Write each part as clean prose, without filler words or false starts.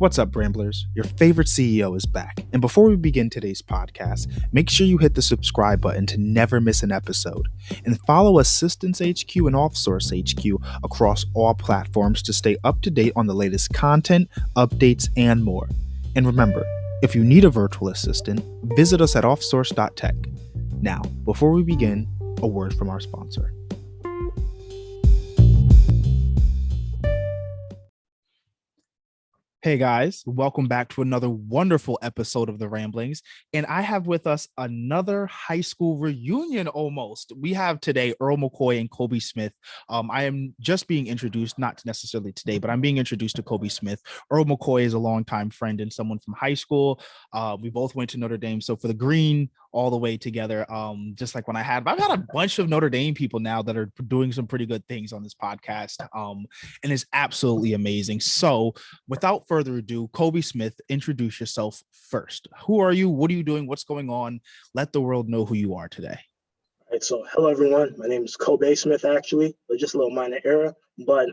What's up, Ramblers? Your favorite CEO is back. And before we begin today's podcast, make sure you hit the subscribe button to never miss an episode. And follow Assistance HQ and Offsource HQ across all platforms to stay up to date on the latest content, updates, and more. And remember, if you need a virtual assistant, visit us at offsource.tech. Now, before we begin, a word from our sponsor. Hey guys, welcome back to another wonderful episode of The Ramblings. And I have with us another high school reunion almost. We have today Earl McCoy and Kobey Smith. I am just being introduced, not necessarily today, but I'm being introduced to Kobey Smith. Earl McCoy is a longtime friend and someone from high school. We both went to Notre Dame. So for the green, all the way together, just like I've had a bunch of Notre Dame people now that are doing some pretty good things on this podcast, and it's absolutely amazing. So without further ado, Kobey Smith, introduce yourself first. Who are you? What are you doing? What's going on? Let the world know who you are today. All right, so hello everyone. My name is Kobey Smith, actually, but just a little minor error. But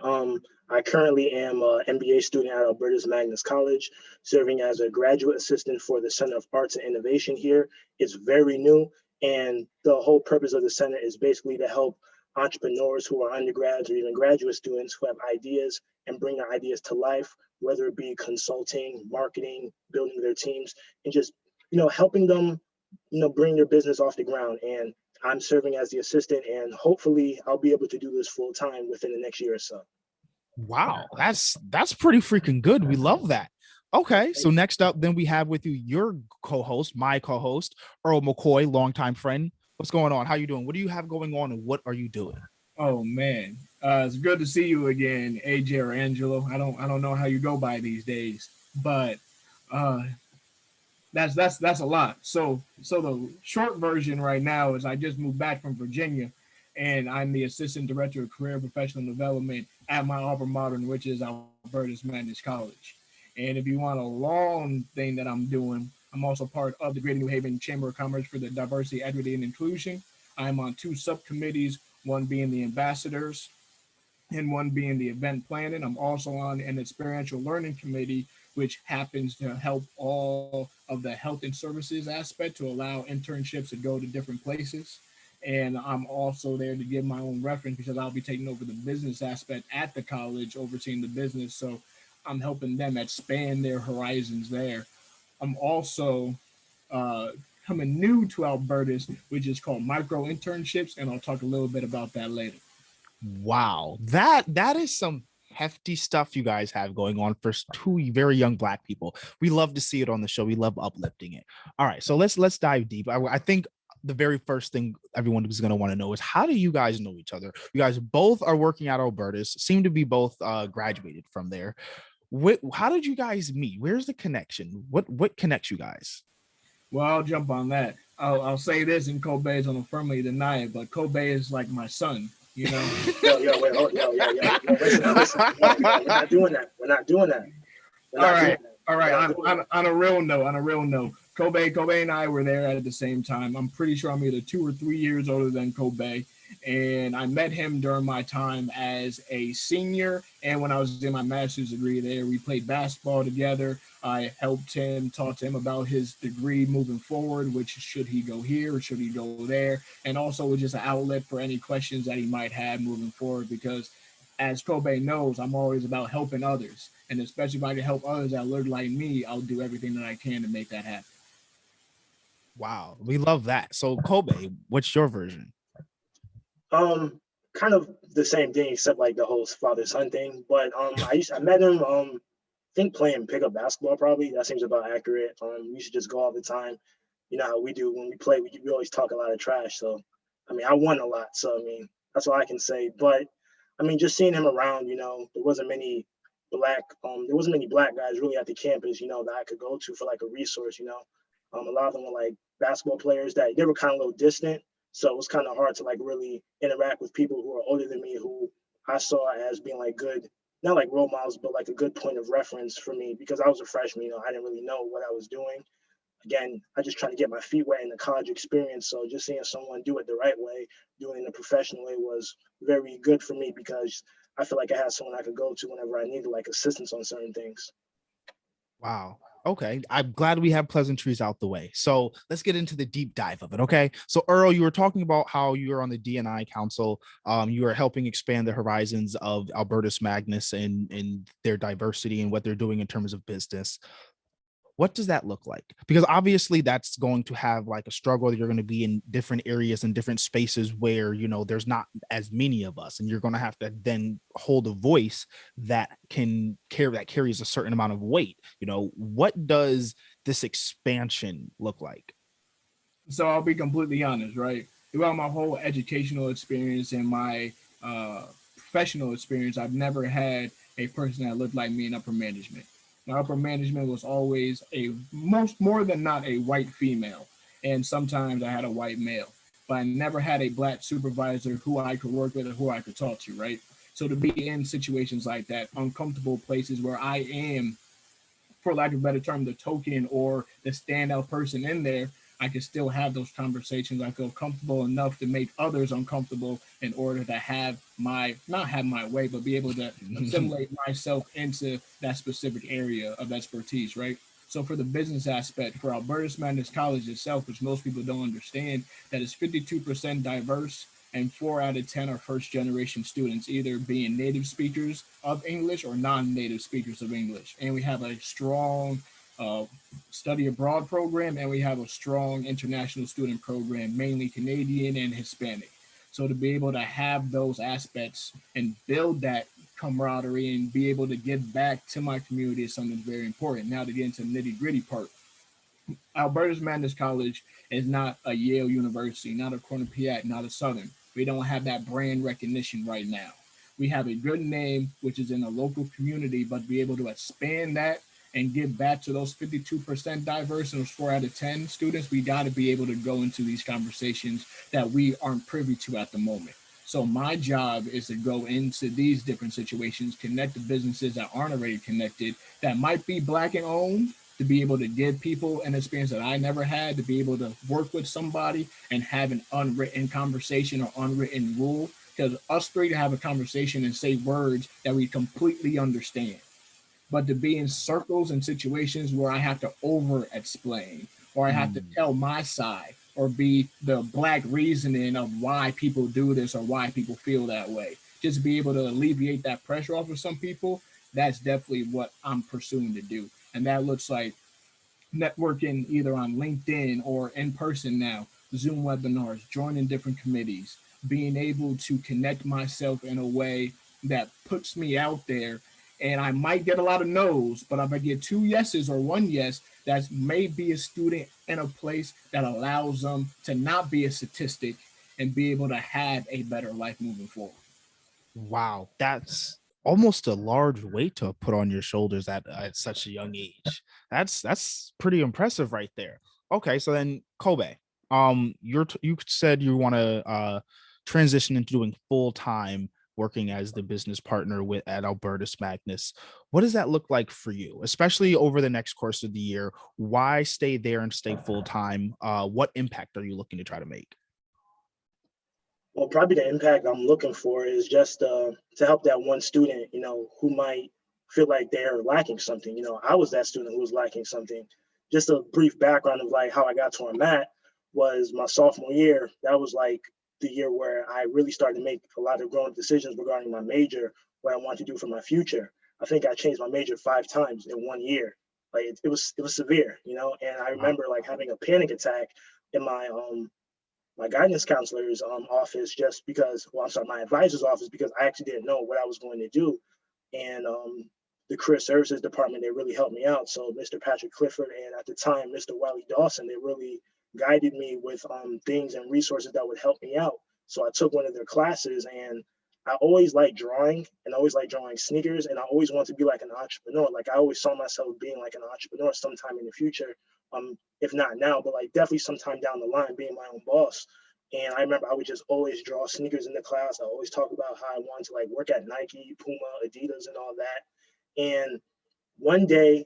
I currently am an MBA student at Albertus Magnus College, serving as a graduate assistant for the Center of Arts and Innovation here. It's very new, and the whole purpose of the center is basically to help entrepreneurs who are undergrads or even graduate students who have ideas and bring their ideas to life, whether it be consulting, marketing, building their teams, and just helping them bring their business off the ground. And I'm serving as the assistant, and hopefully I'll be able to do this full time within the next year or so. Wow, that's pretty freaking good. We love that. Okay, so next up, then we have with you your co-host, my co-host, Earl McCoy, longtime friend. What's going on? How you doing? What do you have going on, and what are you doing? Oh man, it's good to see you again, AJ or Angelo. I don't know how you go by these days, but that's a lot. So the short version right now is I just moved back from Virginia, and I'm the assistant director of career and professional development at my alma mater, which is Albertus Magnus College. And if you want a long thing that I'm doing, I'm also part of the Greater New Haven Chamber of Commerce for the Diversity, Equity, and Inclusion. I'm on two subcommittees, one being the ambassadors and one being the event planning. I'm also on an experiential learning committee, which happens to help all of the health and services aspect to allow internships to go to different places. And I'm also there to give my own reference because I'll be taking over the business aspect at the college, overseeing the business. So I'm helping them expand their horizons there. I'm also coming new to Albertus, which is called micro internships, and I'll talk a little bit about that later. Wow, that is some hefty stuff you guys have going on for two very young Black people. We love to see it on the show. We love uplifting it. All right, so let's dive deep. I think the very first thing everyone is going to want to know is, how do you guys know each other? You guys both are working at Albertus, seem to be both graduated from there. How did you guys meet? Where's the connection? What connects you guys? Well, I'll jump on that. I'll say this, and Kobey is going to firmly deny it, but Kobey is like my son. Wait, listen. We're not doing that. We're not doing that. All right. On a real note, Kobey and I were there at the same time. I'm pretty sure I'm either 2 or 3 years older than Kobey. And I met him during my time as a senior. And when I was in my master's degree there, we played basketball together. I helped him, talk to him about his degree moving forward, which should he go here or should he go there? And also just an outlet for any questions that he might have moving forward, because as Kobey knows, I'm always about helping others. And especially if I can help others that look like me, I'll do everything that I can to make that happen. Wow, we love that. So Kobey, what's your version? Kind of the same thing, except like the whole father-son thing. But I met him, I think playing pickup basketball, probably. That seems about accurate. We used to just go all the time. You know how we do when we play, we always talk a lot of trash. So, I mean, I won a lot. So, I mean, that's all I can say. But, I mean, just seeing him around, there wasn't many black guys really at the campus, that I could go to for like a resource, A lot of them were like basketball players that they were kind of a little distant. So it was kind of hard to like really interact with people who are older than me, who I saw as being like good, not like role models, but like a good point of reference for me, because I was a freshman, I didn't really know what I was doing. Again, I just trying to get my feet wet in the college experience. So just seeing someone do it the right way, doing it in a professional way, was very good for me, because I feel like I had someone I could go to whenever I needed like assistance on certain things. Wow. Okay. I'm glad we have pleasantries out the way. So let's get into the deep dive of it. Okay. So Earl, you were talking about how you are on the DNI Council. You are helping expand the horizons of Albertus Magnus and their diversity and what they're doing in terms of business. What does that look like? Because obviously that's going to have like a struggle. You're going to be in different areas and different spaces where, there's not as many of us, and you're going to have to then hold a voice that carries a certain amount of weight. What does this expansion look like? So I'll be completely honest, right? Throughout my whole educational experience and my professional experience, I've never had a person that looked like me in upper management. My upper management was always a most more than not a white female, and sometimes I had a white male, but I never had a black supervisor who I could work with or who I could talk to, right? So to be in situations like that, uncomfortable places where I am, for lack of a better term, the token or the standout person in there, I can still have those conversations. I feel comfortable enough to make others uncomfortable in order to have not have my way, but be able to assimilate myself into that specific area of expertise, right? So for the business aspect, for Albertus Magnus College itself, which most people don't understand, that is 52% diverse, and 4 out of 10 are first generation students, either being native speakers of English or non native speakers of English. And we have a strong uh, study abroad program, and we have a strong international student program, mainly Canadian and Hispanic. So to be able to have those aspects and build that camaraderie and be able to give back to my community is something very important. Now to get into the nitty gritty part, Albertus Magnus College is not a Yale University, not a Quinnipiac, not a Southern. We don't have that brand recognition right now. We have a good name, which is in a local community, but to be able to expand that and give back to those 52% diverse and those 4 out of 10 students, we got to be able to go into these conversations that we aren't privy to at the moment. So my job is to go into these different situations, connect the businesses that aren't already connected, that might be black and owned, to be able to give people an experience that I never had, to be able to work with somebody and have an unwritten conversation or unwritten rule. Because us three to have a conversation and say words that we completely understand. But to be in circles and situations where I have to over explain or I have to Mm. tell my side or be the black reasoning of why people do this or why people feel that way. Just be able to alleviate that pressure off of some people, that's definitely what I'm pursuing to do. And that looks like networking either on LinkedIn or in person now, Zoom webinars, joining different committees, being able to connect myself in a way that puts me out there. And I might get a lot of no's, but if I get 2 yeses or 1 yes, that may be a student in a place that allows them to not be a statistic and be able to have a better life moving forward. Wow, that's almost a large weight to put on your shoulders at such a young age. That's pretty impressive right there. Okay, so then Kobe, you said you want to transition into doing full time working as the business partner with at Albertus Magnus. What does that look like for you, especially over the next course of the year? Why stay there and stay full time? What impact are you looking to try to make? Well, probably the impact I'm looking for is just to help that one student, who might feel like they're lacking something. I was that student who was lacking something. Just a brief background of like how I got to where I'm at was my sophomore year. That was like the year where I really started to make a lot of growing decisions regarding my major, what I want to do for my future. I think I changed my major 5 times in 1 year. Like it was severe, And I Wow. remember like having a panic attack in my guidance counselor's office, just because, well, I'm sorry, my advisor's office, because I actually didn't know what I was going to do. And the career services department, they really helped me out. So Mr. Patrick Clifford and at the time, Mr. Wiley Dawson, they really guided me with things and resources that would help me out. So I took one of their classes, and I always liked drawing and I always liked drawing sneakers. And I always wanted to be like an entrepreneur. Like I always saw myself being like an entrepreneur sometime in the future. If not now, but like definitely sometime down the line, being my own boss. And I remember I would just always draw sneakers in the class. I always talk about how I wanted to like work at Nike, Puma, Adidas, and all that. And one day,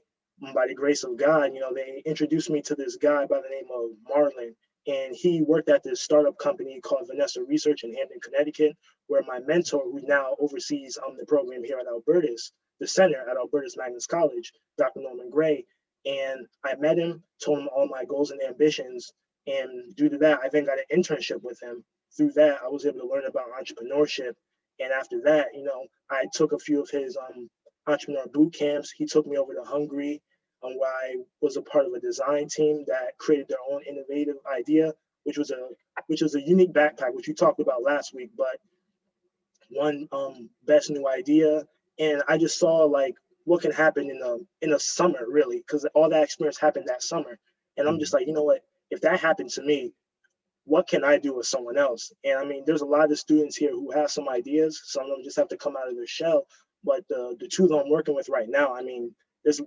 by the grace of God, they introduced me to this guy by the name of Marlon. And he worked at this startup company called Vanessa Research in Hampton, Connecticut, where my mentor, who now oversees the program here at Albertus, the center at Albertus Magnus College, Dr. Norman Gray. And I met him, told him all my goals and ambitions. And due to that, I then got an internship with him. Through that, I was able to learn about entrepreneurship. And after that, I took a few of his entrepreneur boot camps. He took me over to Hungary, where I was a part of a design team that created their own innovative idea, which was a unique backpack, which we talked about last week, but one best new idea. And I just saw like what can happen in a summer, really, because all that experience happened that summer. And I'm just like, you know what, if that happened to me, what can I do with someone else? And I mean, there's a lot of students here who have some ideas. Some of them just have to come out of their shell. But the two that I'm working with right now, I mean, there's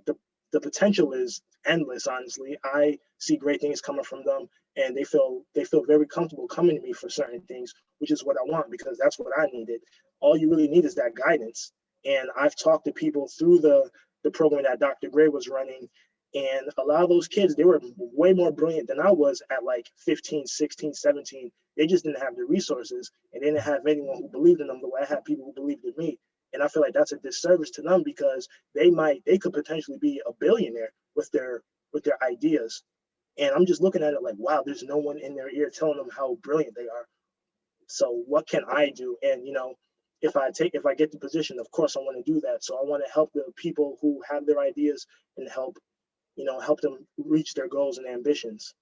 the potential is endless, honestly. I see great things coming from them, and they feel very comfortable coming to me for certain things, which is what I want, because that's what I needed. All you really need is that guidance. And I've talked to people through the program that Dr. Gray was running, and a lot of those kids, they were way more brilliant than I was at like 15, 16, 17. They just didn't have the resources, and they didn't have anyone who believed in them the way I had people who believed in me. And I feel like that's a disservice to them, because they could potentially be a billionaire with their ideas. And I'm just looking at it like, wow, there's no one in their ear telling them how brilliant they are. So what can I do? And if I get the position, of course I want to do that. So I want to help the people who have their ideas and help them reach their goals and ambitions.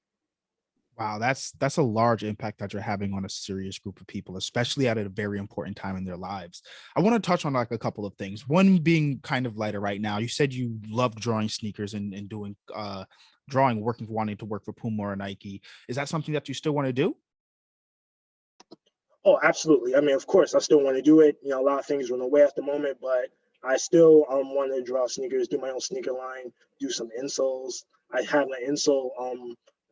Wow, that's a large impact that you're having on a serious group of people, especially at a very important time in their lives. I want to touch on like a couple of things. One being kind of lighter right now. You said you love drawing sneakers and doing wanting to work for Puma or Nike. Is that something that you still want to do? Oh, absolutely. I mean, of course, I still want to do it. A lot of things are in the way at the moment, but I still want to draw sneakers, do my own sneaker line, do some insoles. I have an insole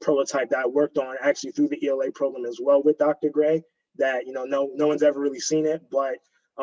prototype that I worked on actually through the ELA program as well with Dr. Gray, that no one's ever really seen it, but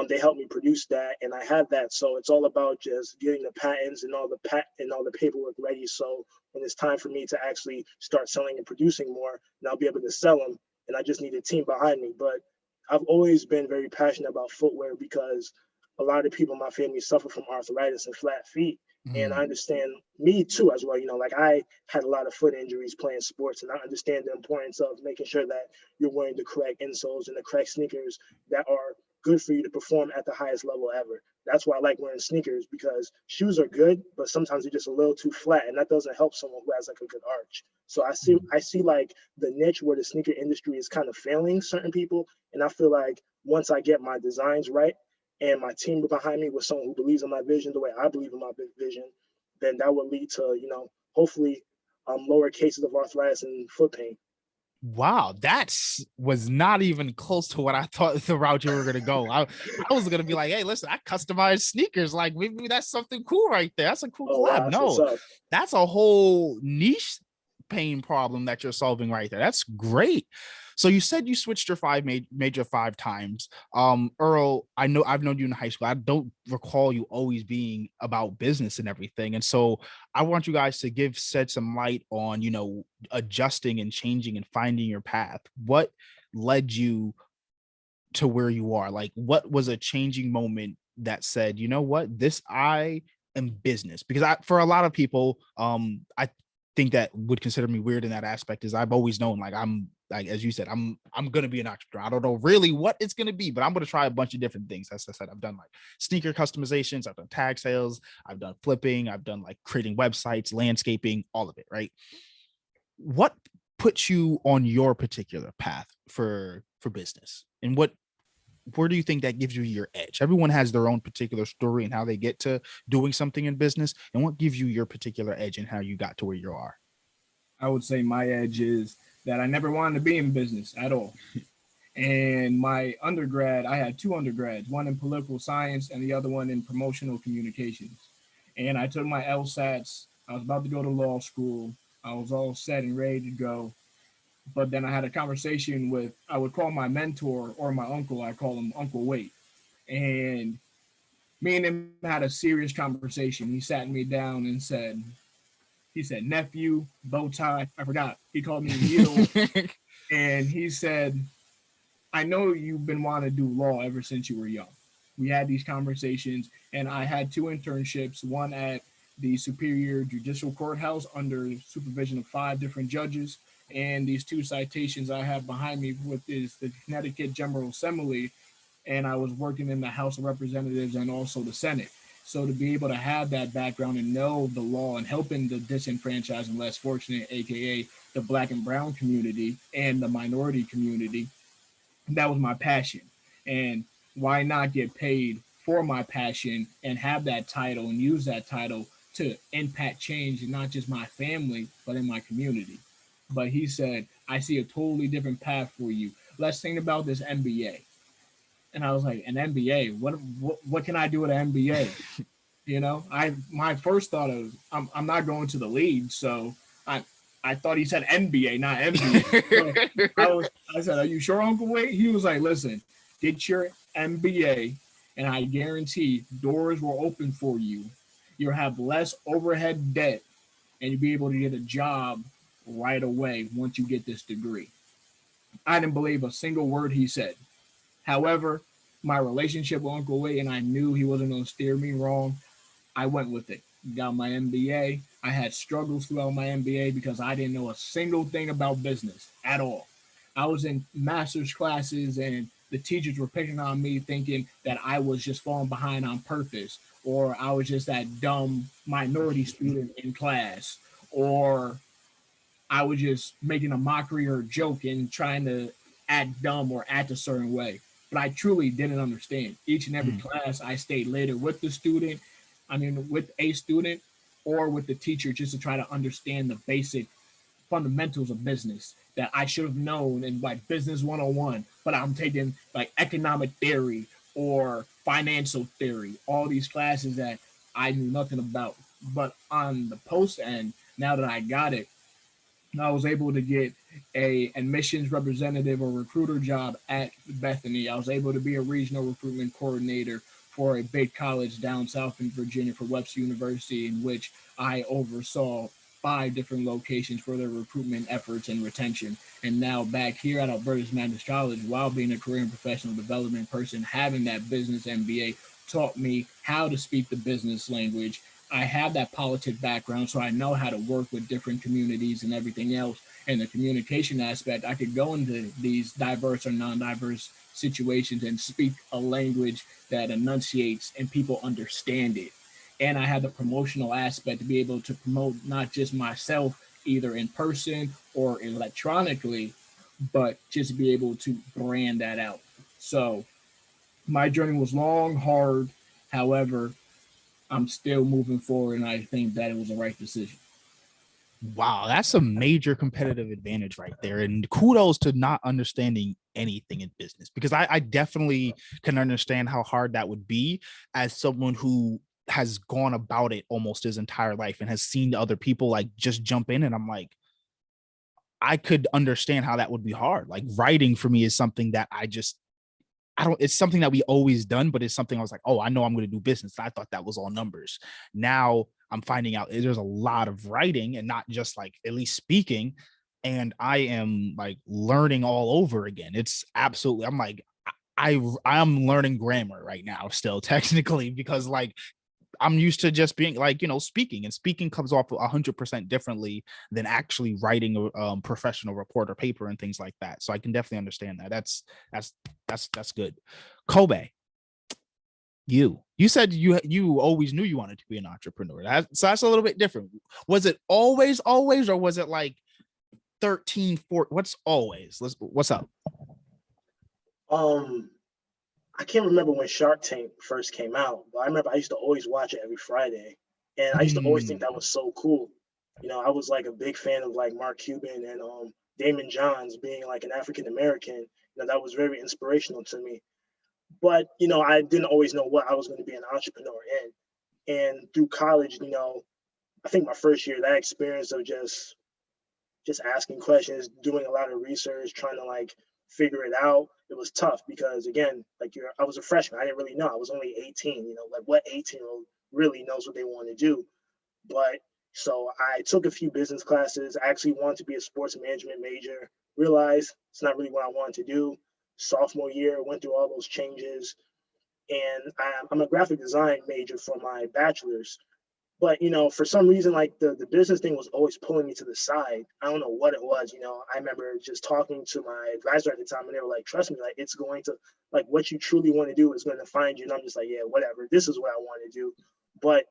they helped me produce that, and I have that. So it's all about just getting the patents and all the paperwork ready. So when it's time for me to actually start selling and producing more, and I'll be able to sell them, and I just need a team behind me. But I've always been very passionate about footwear, because a lot of people in my family suffer from arthritis and flat feet. And I understand me too as well. Like I had a lot of foot injuries playing sports, and I understand the importance of making sure that you're wearing the correct insoles and the correct sneakers that are good for you to perform at the highest level ever. That's why I like wearing sneakers, because shoes are good, but sometimes they're just a little too flat, and that doesn't help someone who has like a good arch. So I see like the niche where the sneaker industry is kind of failing certain people, and I feel like once I get my designs right, and my team behind me with someone who believes in my vision the way I believe in my vision, then that will lead to, hopefully lower cases of arthritis and foot pain. Wow, was not even close to what I thought the route you were gonna go. I was gonna be like, hey, listen, I customize sneakers. Like maybe that's something cool right there. That's a cool Oh, collab. wow, that's what's No, up. that's a whole niche pain problem that you're solving right there. That's great. So you said you switched your major 5 times. Earl, I know I've known you in high school. I don't recall you always being about business and everything. And so I want you guys to shed some light on, adjusting and changing and finding your path. What led you to where you are? Like, what was a changing moment that said, you know what, I am business? Because for a lot of people, I think that would consider me weird in that aspect is I've always known, like, I'm like, as you said, I'm going to be an entrepreneur. I don't know really what it's going to be, but I'm going to try a bunch of different things. As I said, I've done like sneaker customizations, I've done tag sales, I've done flipping, I've done like creating websites, landscaping, all of it. Right. What puts you on your particular path for business, and where do you think that gives you your edge? Everyone has their own particular story and how they get to doing something in business, and what gives you your particular edge and how you got to where you are? I would say my edge is that I never wanted to be in business at all. And my undergrad, I had 2 undergrads, one in political science and the other one in promotional communications. And I took my LSATs. I was about to go to law school. I was all set and ready to go. But then I had a conversation with, I would call my mentor or my uncle, I call him Uncle Wait. And me and him had a serious conversation. He sat me down and said, nephew, bow tie. I forgot. He called me Neil. And he said, I know you've been wanting to do law ever since you were young. we had these conversations, and I had 2 internships, one at the Superior Judicial Courthouse under supervision of 5 different judges. And these 2 citations I have behind me with is the Connecticut General Assembly, and I was working in the House of Representatives and also the Senate. So to be able to have that background and know the law and helping the disenfranchised and less fortunate, aka the Black and Brown community and the minority community, that was my passion. And why not get paid for my passion and have that title and use that title to impact change in not just my family, but in my community? But he said, I see a totally different path for you. Let's think about this MBA. And I was like, an MBA? What can I do with an MBA? You know, my first thought of I'm not going to the league, so I thought he said NBA, not MBA. So I said, "Are you sure, Uncle Wade?" He was like, "Listen, get your MBA, and I guarantee doors will open for you. You'll have less overhead debt, and you'll be able to get a job right away once you get this degree." I didn't believe a single word he said. However, my relationship with Uncle Wade, and I knew he wasn't going to steer me wrong. I went with it. Got my MBA. I had struggles throughout my MBA because I didn't know a single thing about business at all. I was in master's classes and the teachers were picking on me thinking that I was just falling behind on purpose, or I was just that dumb minority student in class, or I was just making a mockery or a joke and trying to act dumb or act a certain way. But I truly didn't understand. Each and every class, I stayed later with the student, with a student or with the teacher just to try to understand the basic fundamentals of business that I should have known in like business 101, but I'm taking like economic theory or financial theory, all these classes that I knew nothing about. But on the post end, now that I got it, I was able to get a admissions representative or recruiter job at Bethany. I was able to be a regional recruitment coordinator for a big college down south in Virginia for Webster University, in which I oversaw 5 different locations for their recruitment efforts and retention. And now back here at Albertus Magnus College, while being a career and professional development person, having that business MBA taught me how to speak the business language. I have that politic background, so I know how to work with different communities and everything else. And the communication aspect, I could go into these diverse or non-diverse situations and speak a language that enunciates and people understand it. And I have the promotional aspect to be able to promote not just myself, either in person or electronically, but just be able to brand that out. So my journey was long, hard. However, I'm still moving forward, and I think that it was the right decision. Wow, that's a major competitive advantage right there. And kudos to not understanding anything in business, because I definitely can understand how hard that would be as someone who has gone about it almost his entire life and has seen other people like just jump in. And I'm like, I could understand how that would be hard. Like writing for me is something that it's something that we always done, but it's something I was like, oh, I know I'm going to do business. I thought that was all numbers. Now I'm finding out there's a lot of writing and not just like at least speaking. And I am like learning all over again. It's absolutely, I'm like, I'm learning grammar right now still technically, because like I'm used to just being like, speaking, and speaking comes off 100% differently than actually writing a professional report or paper and things like that. So I can definitely understand that. That's good. Kobey, you said you always knew you wanted to be an entrepreneur. So that's a little bit different. Was it always, or was it like 13, 14? What's always? What's up? I can't remember when Shark Tank first came out, but I remember I used to always watch it every Friday, and I used to always think that was so cool. I was like a big fan of like Mark Cuban and Damon Johns, being like an African American. That was very inspirational to me. But I didn't always know what I was going to be an entrepreneur in. And through college, I think my first year, that experience of just asking questions, doing a lot of research, trying to like figure it out. It was tough because again, like I was a freshman. I didn't really know. I was only 18, like what 18-year-old really knows what they want to do. But so I took a few business classes. I actually wanted to be a sports management major, realized it's not really what I wanted to do. Sophomore year, went through all those changes. and I'm a graphic design major for my bachelor's. But for some reason, like the business thing was always pulling me to the side. I don't know what it was. I remember just talking to my advisor at the time, and they were like, "Trust me, like it's going to like what you truly want to do is going to find you." And I'm just like, "Yeah, whatever. This is what I want to do." But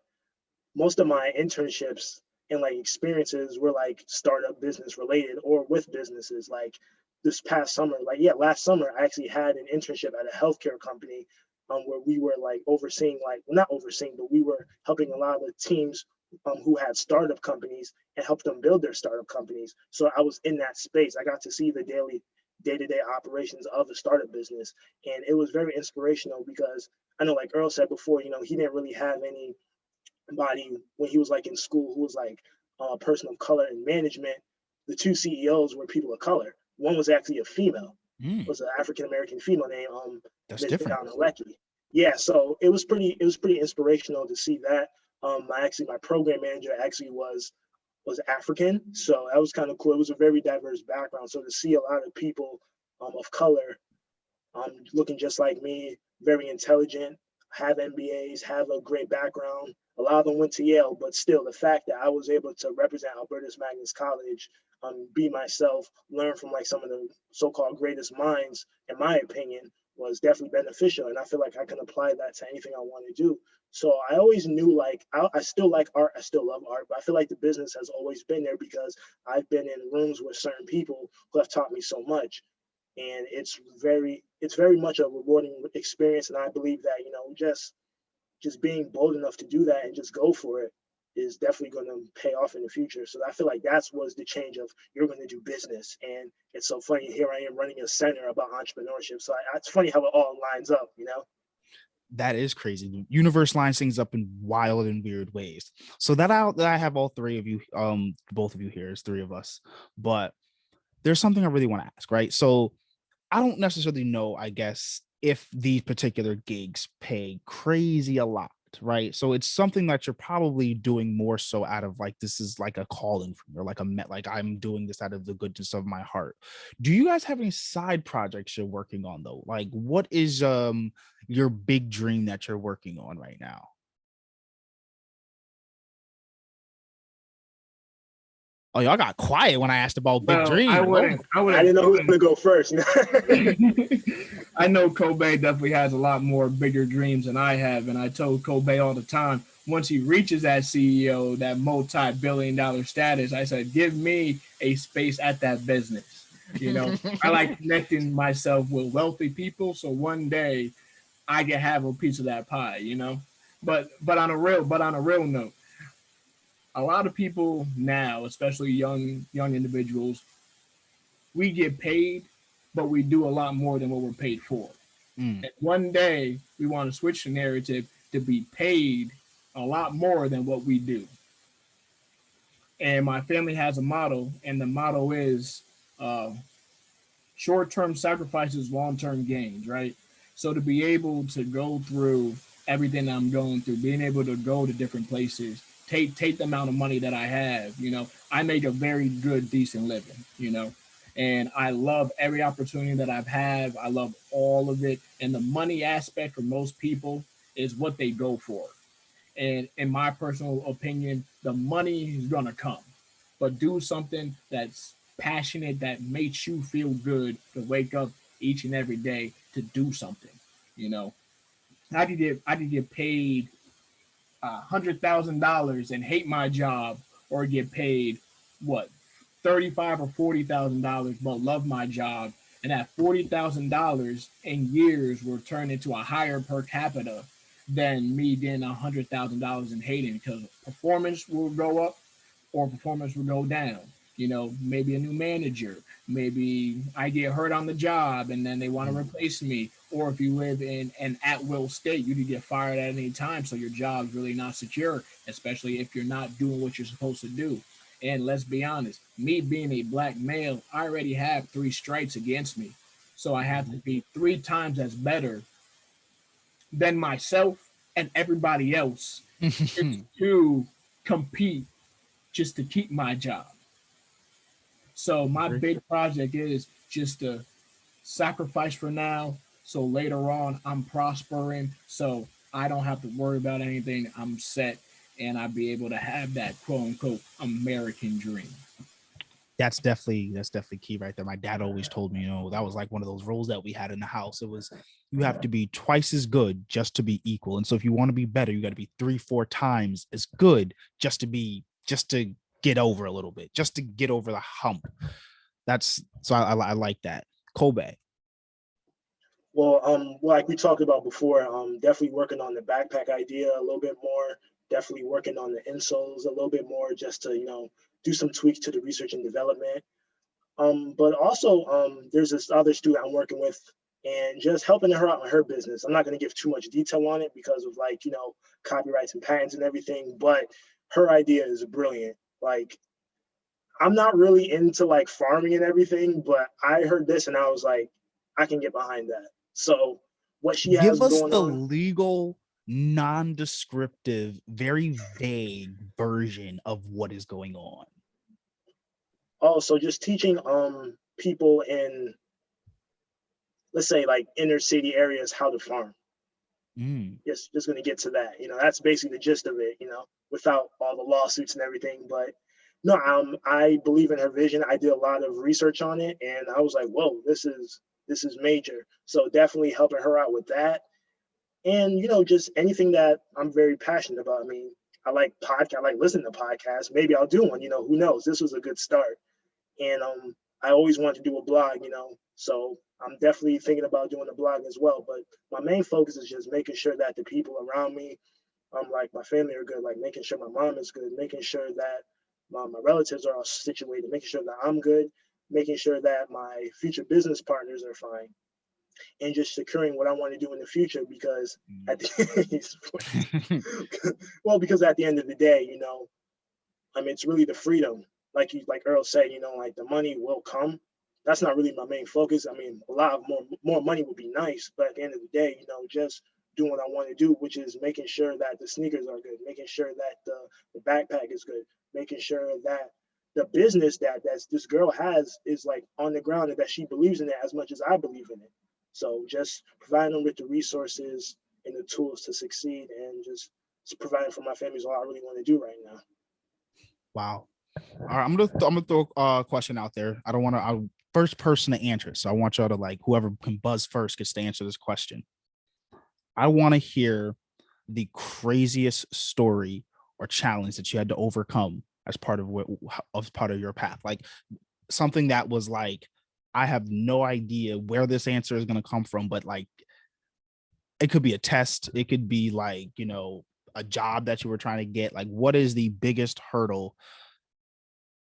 most of my internships and like experiences were like startup business related or with businesses. Like this past summer, like yeah, last summer I actually had an internship at a healthcare company, where we were like overseeing, like well, not overseeing, but we were helping a lot of the teams who had startup companies and help them build their startup companies. So I was in that space. I got to see the daily day-to-day operations of a startup business, and it was very inspirational because I know, like Earl said before, he didn't really have anybody when he was like in school who was like a person of color in management. The two CEOs were people of color. One was actually a female, was an African American female named That's Ms. different. Donna Leckie. Yeah, so it was pretty inspirational to see that. My program manager actually was African, so that was kind of cool. It was a very diverse background. So to see a lot of people of color looking just like me, very intelligent, have MBAs, have a great background. A lot of them went to Yale, but still, the fact that I was able to represent Albertus Magnus College, be myself, learn from like some of the so-called greatest minds, in my opinion, was definitely beneficial. And I feel like I can apply that to anything I want to do. So I always knew like I still like art, I still love art, but I feel like the business has always been there because I've been in rooms with certain people who have taught me so much, and it's very much a rewarding experience. And I believe that just being bold enough to do that and just go for it is definitely going to pay off in the future. So I feel like that's was the change of you're going to do business. And it's so funny, here I am running a center about entrepreneurship. So it's funny how it all lines up. That is crazy. The universe lines things up in wild and weird ways. So that I have all three of you, both of you here is three of us, but there's something I really want to ask, right? So I don't necessarily know, I guess, if these particular gigs pay crazy a lot, right? So it's something that you're probably doing more so out of like this is like a calling from you, or like like I'm doing this out of the goodness of my heart. Do you guys have any side projects you're working on though? Like what is your big dream that you're working on right now? Oh, y'all got quiet when I asked about big Well, I dreams. Oh, wouldn't. I I wouldn't. didn't know I who was wouldn't. going to go first. I know Kobey definitely has a lot more bigger dreams than I have, and I told Kobey all the time. Once he reaches that CEO, that multi-billion-dollar status, I said, "Give me a space at that business." I like connecting myself with wealthy people, so one day I can have a piece of that pie. But on a real note, a lot of people now, especially young individuals, we get paid, but we do a lot more than what we're paid for. mm, And one day we want to switch the narrative to be paid a lot more than what we do. And my family has a motto, and the motto is uh, short-term sacrifices, long-term gains, right? So to be able to go through everything I'm going through, being able to go to different places, take the amount of money that I have, I make a very good, decent living. And I love every opportunity that I've had. I love all of it. And the money aspect for most people is what they go for. And in my personal opinion, the money is gonna come, but do something that's passionate, that makes you feel good to wake up each and every day to do something. You know, I could get paid $100,000 and hate my job, or get paid what 35 or $40,000 but love my job, and that $40,000 in years will turn into a higher per capita than me getting $100,000 and hating, because performance will go up or performance will go down. Maybe a new manager, maybe I get hurt on the job and then they want to mm. replace me. Or if you live in an at will state, you could get fired at any time. So your job's really not secure, especially if you're not doing what you're supposed to do. And let's be honest, me being a black male, I already have three strikes against me. So I have to Mhm. be three times as better than myself and everybody else just to compete, just to keep my job. So my Agree. big project is just to sacrifice for now So later on, I'm prospering. So I don't have to worry about anything. I'm set and I'd be able to have that quote unquote American dream. That's definitely key right there. My dad always told me, that was like one of those rules that we had in the house. It was you have to be twice as good just to be equal. And so if you want to be better, you got to be 3-4 times as good just to get over a little bit, just to get over the hump. That's so I like that. Kobe. Well, like we talked about before, definitely working on the backpack idea a little bit more. Definitely working on the insoles a little bit more, just to do some tweaks to the research and development. But also, there's this other student I'm working with, and just helping her out in her business. I'm not going to give too much detail on it because of copyrights and patents and everything. But her idea is brilliant. Like, I'm not really into like farming and everything, but I heard this and I was like, I can get behind that. So what she has Give us going the on. legal, non-descriptive, very vague version of what is going on. Oh, so just teaching people in, let's say, like inner city areas how to farm. Just going to get to that. That's basically the gist of it. Without all the lawsuits and everything. But no, I believe in her vision. I did a lot of research on it, and I was like, whoa, this is major. So definitely helping her out with that, and just anything that I'm very passionate about. I mean, I like podcast. I like listening to podcasts. Maybe I'll do one. Who knows? This was a good start, and I always wanted to do a blog. So I'm definitely thinking about doing a blog as well. But my main focus is just making sure that the people around me, like my family, are good. Like making sure my mom is good, making sure that my relatives are all situated, making sure that I'm good, making sure that my future business partners are fine, and just securing what I want to do in the future. Because at because at the end of the day, it's really the freedom. Like Earl said, like the money will come. That's not really my main focus. I mean, a lot of more money would be nice, but at the end of the day, just doing what I want to do, which is making sure that the sneakers are good, making sure that the backpack is good, making sure that the business that this girl has is like on the ground and that she believes in it as much as I believe in it. So just providing them with the resources and the tools to succeed, and just providing for my family is all I really want to do right now. Wow. All right, I'm gonna throw a question out there. I don't want to. I'm first person to answer, so I want y'all to like whoever can buzz first gets to answer this question. I want to hear the craziest story or challenge that you had to overcome as part of your path, like something that was like, I have no idea where this answer is going to come from, but like it could be a test, it could be like a job that you were trying to get. Like, what is the biggest hurdle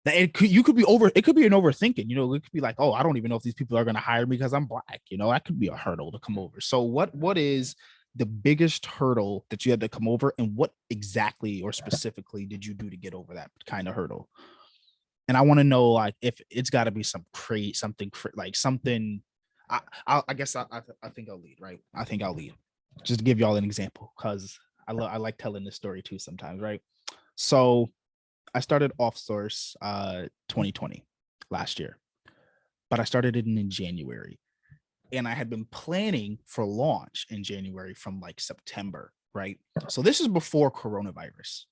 that it could be over? It could be an overthinking. It could be like, oh, I don't even know if these people are going to hire me because I'm black. That could be a hurdle to come over. So what is the biggest hurdle that you had to come over, and what exactly or specifically did you do to get over that kind of hurdle? And I want to know, like, if it's got to be something. I guess I think I'll lead, right? I think I'll lead. Just to give y'all an example, because I like telling this story too sometimes, right? So I started off source 2020 last year, but I started it in January, and I had been planning for launch in January from like September, right? So this is before coronavirus.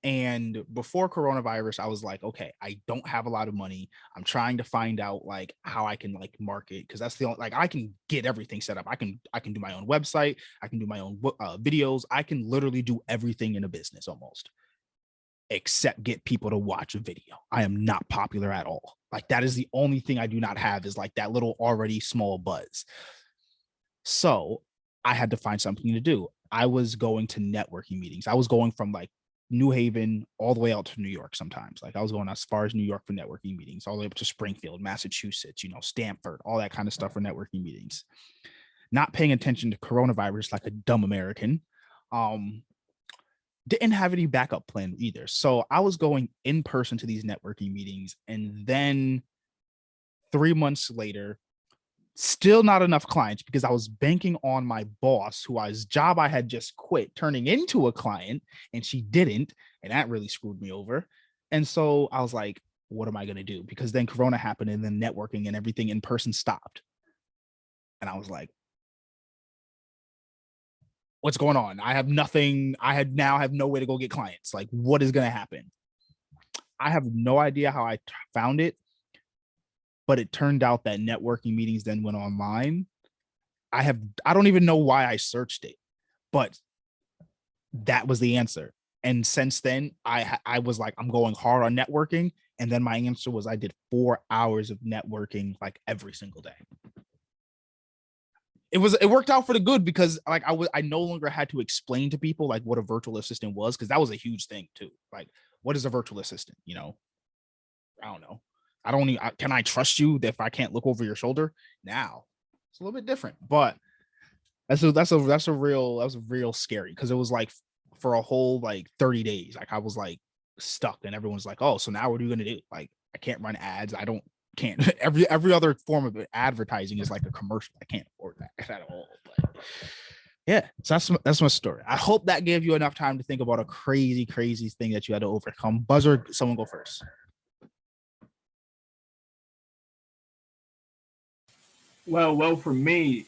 And before coronavirus, I was like, okay, I don't have a lot of money. I'm trying to find out like how I can like market, because that's the only, like, I can get everything set up. I can do my own website. I can do my own videos. I can literally do everything in a business almost, except get people to watch a video. I am not popular at all. Like, that is the only thing I do not have, is like that little already small buzz. So I had to find something to do. I was going to networking meetings. I was going from like New Haven all the way out to New York sometimes. Like, I was going as far as New York for networking meetings, all the way up to Springfield, Massachusetts, Stanford, all that kind of stuff for networking meetings. Not paying attention to coronavirus like a dumb American. Didn't have any backup plan either. So I was going in person to these networking meetings, and then 3 months later, still not enough clients, because I was banking on my boss, whose job I had just quit, turning into a client, and she didn't, and that really screwed me over. And so I was like, what am I going to do? Because then Corona happened, and then networking and everything in person stopped. And I was like, what's going on? I have nothing. Now have no way to go get clients. Like, what is going to happen? I have no idea how I found it, but it turned out that networking meetings then went online. I don't even know why I searched it, but that was the answer. And since then, I was like, I'm going hard on networking. And then my answer was I did 4 hours of networking like every single day. It worked out for the good because like I no longer had to explain to people like what a virtual assistant was, because that was a huge thing too. Like, what is a virtual assistant? You know, I don't know. Can I trust you if I can't look over your shoulder? Now it's a little bit different, but that's a real scary, because it was like for a whole like 30 days, like I was like stuck, and everyone's like, oh, so now what are you gonna do? Like, I can't run ads. Can't every other form of advertising is like a commercial. I can't afford that at all. But yeah, so that's my story. I hope that gave you enough time to think about a crazy thing that you had to overcome. Buzzer, someone go first. Well, for me,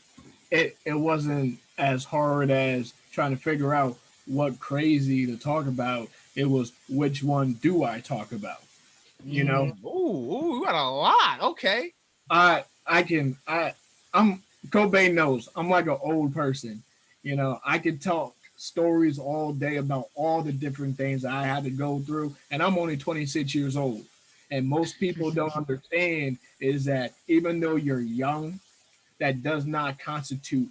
it wasn't as hard as trying to figure out what crazy to talk about. It was, which one do I talk about? You know, ooh, you got a lot. Okay. I'm Kobey knows I'm like an old person. You know, I could talk stories all day about all the different things I had to go through, and I'm only 26 years old. And most people don't understand is that even though you're young, that does not constitute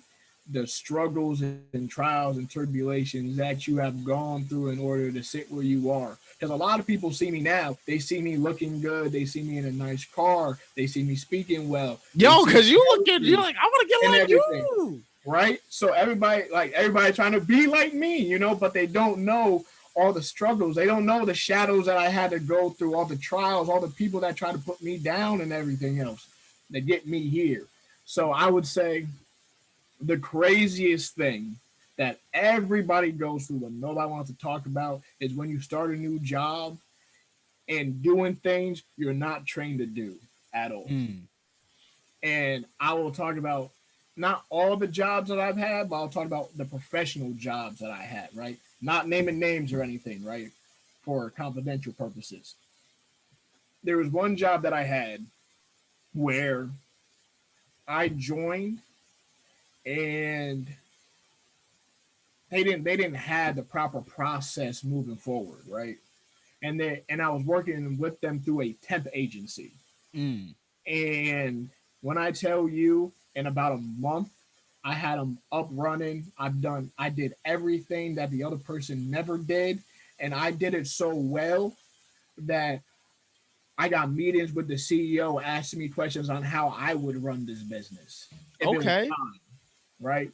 the struggles and trials and tribulations that you have gone through in order to sit where you are. Because a lot of people see me now, they see me looking good, they see me in a nice car, they see me speaking well. Yo, because you look good, you're like, I want to get like everything. You. Right? So everybody trying to be like me, you know, but they don't know all the struggles. They don't know the shadows that I had to go through, all the trials, all the people that try to put me down and everything else that get me here. So I would say the craziest thing that everybody goes through but nobody wants to talk about is when you start a new job and doing things you're not trained to do at all. And I will talk about not all the jobs that I've had, but I'll talk about the professional jobs that I had, right? Not naming names or anything, right? For confidential purposes. There was one job that I had where I joined and they didn't have the proper process moving forward, right? And I was working with them through a temp agency. And when I tell you, in about a month, I had them up running. I did everything that the other person never did, and I did it so well that I got meetings with the CEO asking me questions on how I would run this business. Okay. Right.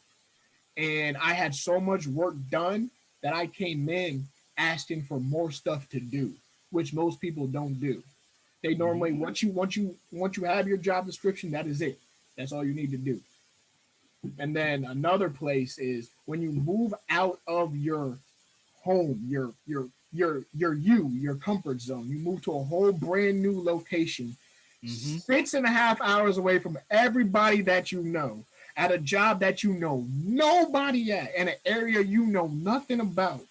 And I had so much work done that I came in asking for more stuff to do, which most people don't do. They normally once you have your job description, that is it. That's all you need to do. And then another place is when you move out of your home, your comfort zone. You move to a whole brand new location, 6.5 hours away from everybody that you know, at a job that you know nobody at, in an area you know nothing about,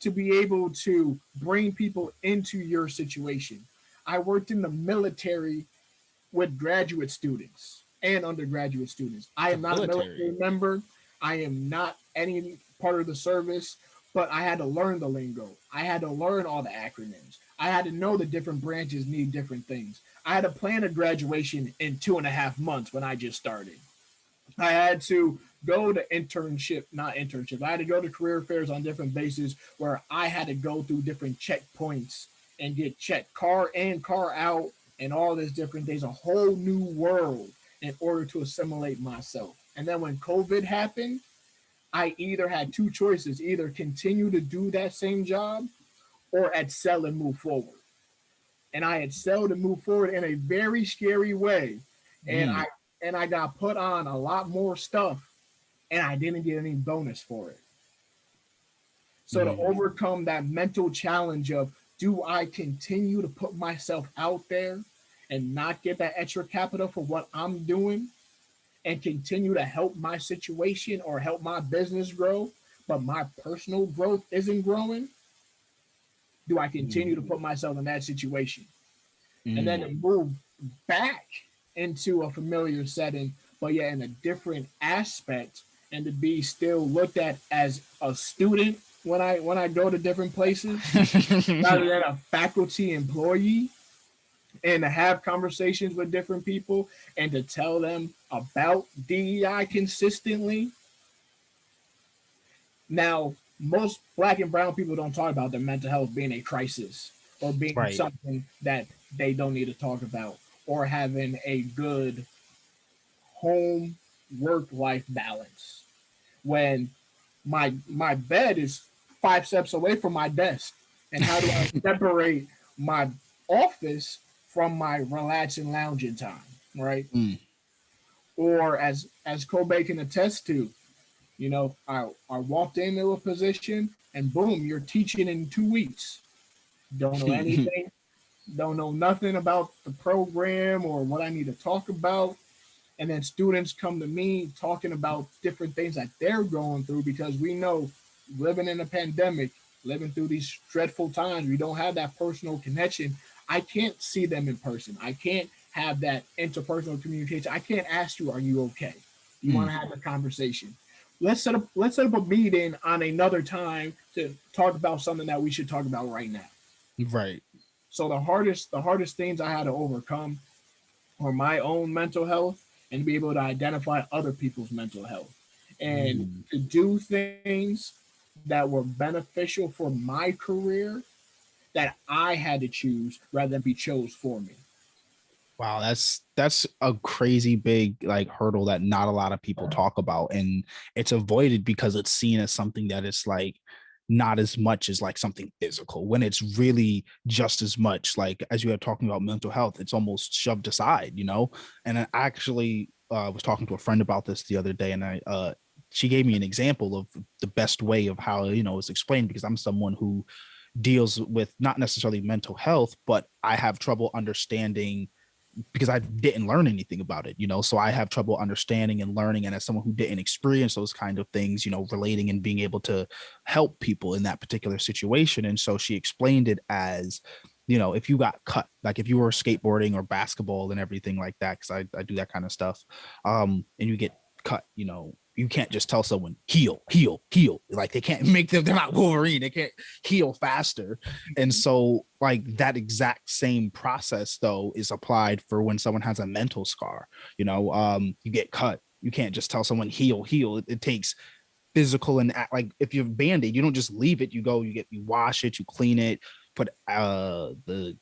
to be able to bring people into your situation. I worked in the military with graduate students and undergraduate students. I am not a military member. I am not any part of the service, but I had to learn the lingo. I had to learn all the acronyms. I had to know the different branches need different things. I had to plan a graduation in 2.5 months when I just started. I had to go to not internship. I had to go to career fairs on different bases where I had to go through different checkpoints and get checked car in, car out, and all this different things, a whole new world in order to assimilate myself. And then when COVID happened, I either had two choices, either continue to do that same job or excel and move forward. And I excelled and moved forward in a very scary way. And I got put on a lot more stuff and I didn't get any bonus for it. So to overcome that mental challenge of, do I continue to put myself out there and not get that extra capital for what I'm doing and continue to help my situation or help my business grow, but my personal growth isn't growing, do I continue to put myself in that situation? And then to move back into a familiar setting, but yet in a different aspect, and to be still looked at as a student when I go to different places rather than a faculty employee, and to have conversations with different people and to tell them about DEI consistently. Now, most Black and brown people don't talk about their mental health being a crisis or being Right. something that they don't need to talk about, or having a good home work life balance. When my bed is 5 steps away from my desk, and how do I separate my office from my relaxing lounging time, right? Or as Kobey can attest to, you know, I walked into a position and boom, you're teaching in 2 weeks. Don't know anything, don't know nothing about the program or what I need to talk about. And then students come to me talking about different things that they're going through, because we know, living in a pandemic, living through these dreadful times, we don't have that personal connection. I can't see them in person. I can't have that interpersonal communication. I can't ask you, are you okay? You want to have a conversation? Let's set up a meeting on another time to talk about something that we should talk about right now. Right. So the hardest things I had to overcome are my own mental health, and be able to identify other people's mental health, and to do things that were beneficial for my career that I had to choose rather than be chose for me. Wow, that's a crazy big like hurdle that not a lot of people talk about, and it's avoided because it's seen as something that is like not as much as like something physical, when it's really just as much, like as you were talking about mental health, it's almost shoved aside, you know. And I actually was talking to a friend about this the other day, and she gave me an example of the best way of how, you know, it's explained, because I'm someone who deals with not necessarily mental health, but I have trouble understanding because I didn't learn anything about it, you know, so I have trouble understanding and learning. And as someone who didn't experience those kind of things, you know, relating and being able to help people in that particular situation. And so she explained it as, you know, if you got cut, like if you were skateboarding or basketball and everything like that, because I do that kind of stuff, and you get cut, you know, you can't just tell someone heal, heal, heal. Like they can't make them, they're not Wolverine. They can't heal faster. And so like that exact same process though is applied for when someone has a mental scar, you know, you get cut. You can't just tell someone heal, heal. It takes physical and like if you have Band-Aid, you don't just leave it. You wash it, you clean it, put the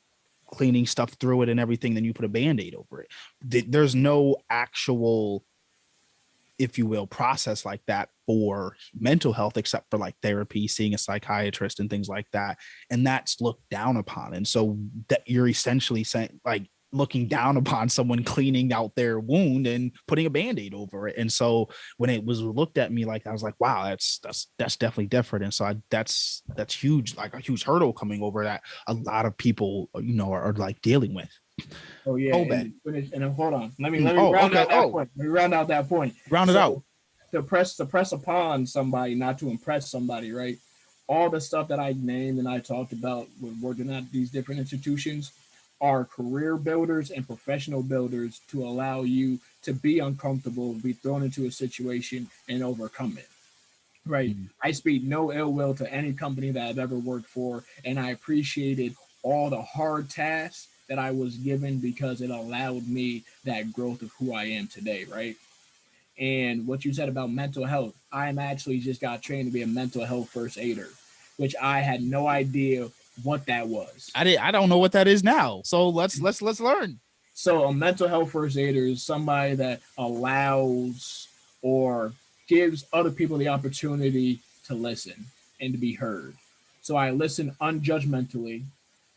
cleaning stuff through it and everything, then you put a Band-Aid over it. There's no actual, if you will, process like that for mental health, except for like therapy, seeing a psychiatrist and things like that. And that's looked down upon. And so that you're essentially saying like looking down upon someone cleaning out their wound and putting a Band-Aid over it. And so when it was looked at me, like I was like, wow, that's definitely different. And so that's huge, like a huge hurdle coming over that a lot of people, you know, are like dealing with. Oh yeah, Oh, and hold on. Let me oh, round okay. out that point. Let me round out that point. Round it out. To press upon somebody, not to impress somebody, right? All the stuff that I named and I talked about with working at these different institutions are career builders and professional builders to allow you to be uncomfortable, be thrown into a situation and overcome it. Right. I speak no ill will to any company that I've ever worked for, and I appreciated all the hard tasks that I was given because it allowed me that growth of who I am today, right? And what you said about mental health, I'm actually just got trained to be a mental health first aider, which I had no idea what that was. I don't know what that is now. So let's learn. So a mental health first aider is somebody that allows or gives other people the opportunity to listen and to be heard. So I listen unjudgmentally.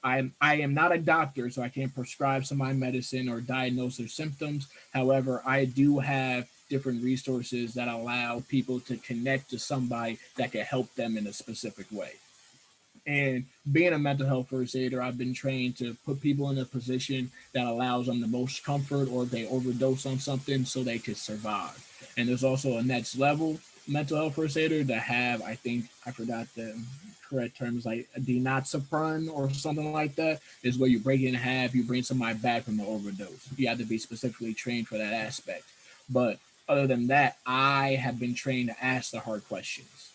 I am not a doctor, so I can't prescribe somebody medicine or diagnose their symptoms. However, I do have different resources that allow people to connect to somebody that can help them in a specific way. And being a mental health first aider, I've been trained to put people in a position that allows them the most comfort, or if they overdose on something, so they could survive. And there's also a next level mental health first aider to have, I think, I forgot the correct terms, like a denazepam or something like that, is where you break it in half, you bring somebody back from the overdose. You have to be specifically trained for that aspect. But other than that, I have been trained to ask the hard questions.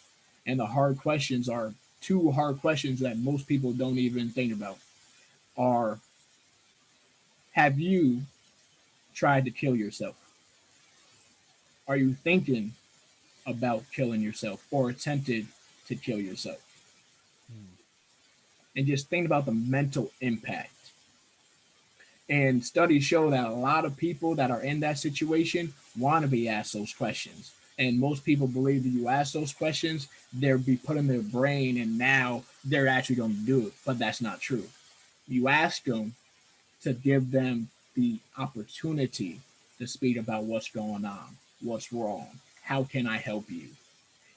And the hard questions are two hard questions that most people don't even think about are, have you tried to kill yourself? Are you thinking about killing yourself or attempted to kill yourself? And just think about the mental impact. And studies show that a lot of people that are in that situation want to be asked those questions. And most people believe that you ask those questions, they'll be put in their brain and now they're actually going to do it. But that's not true. You ask them to give them the opportunity to speak about what's going on, what's wrong, how can I help you?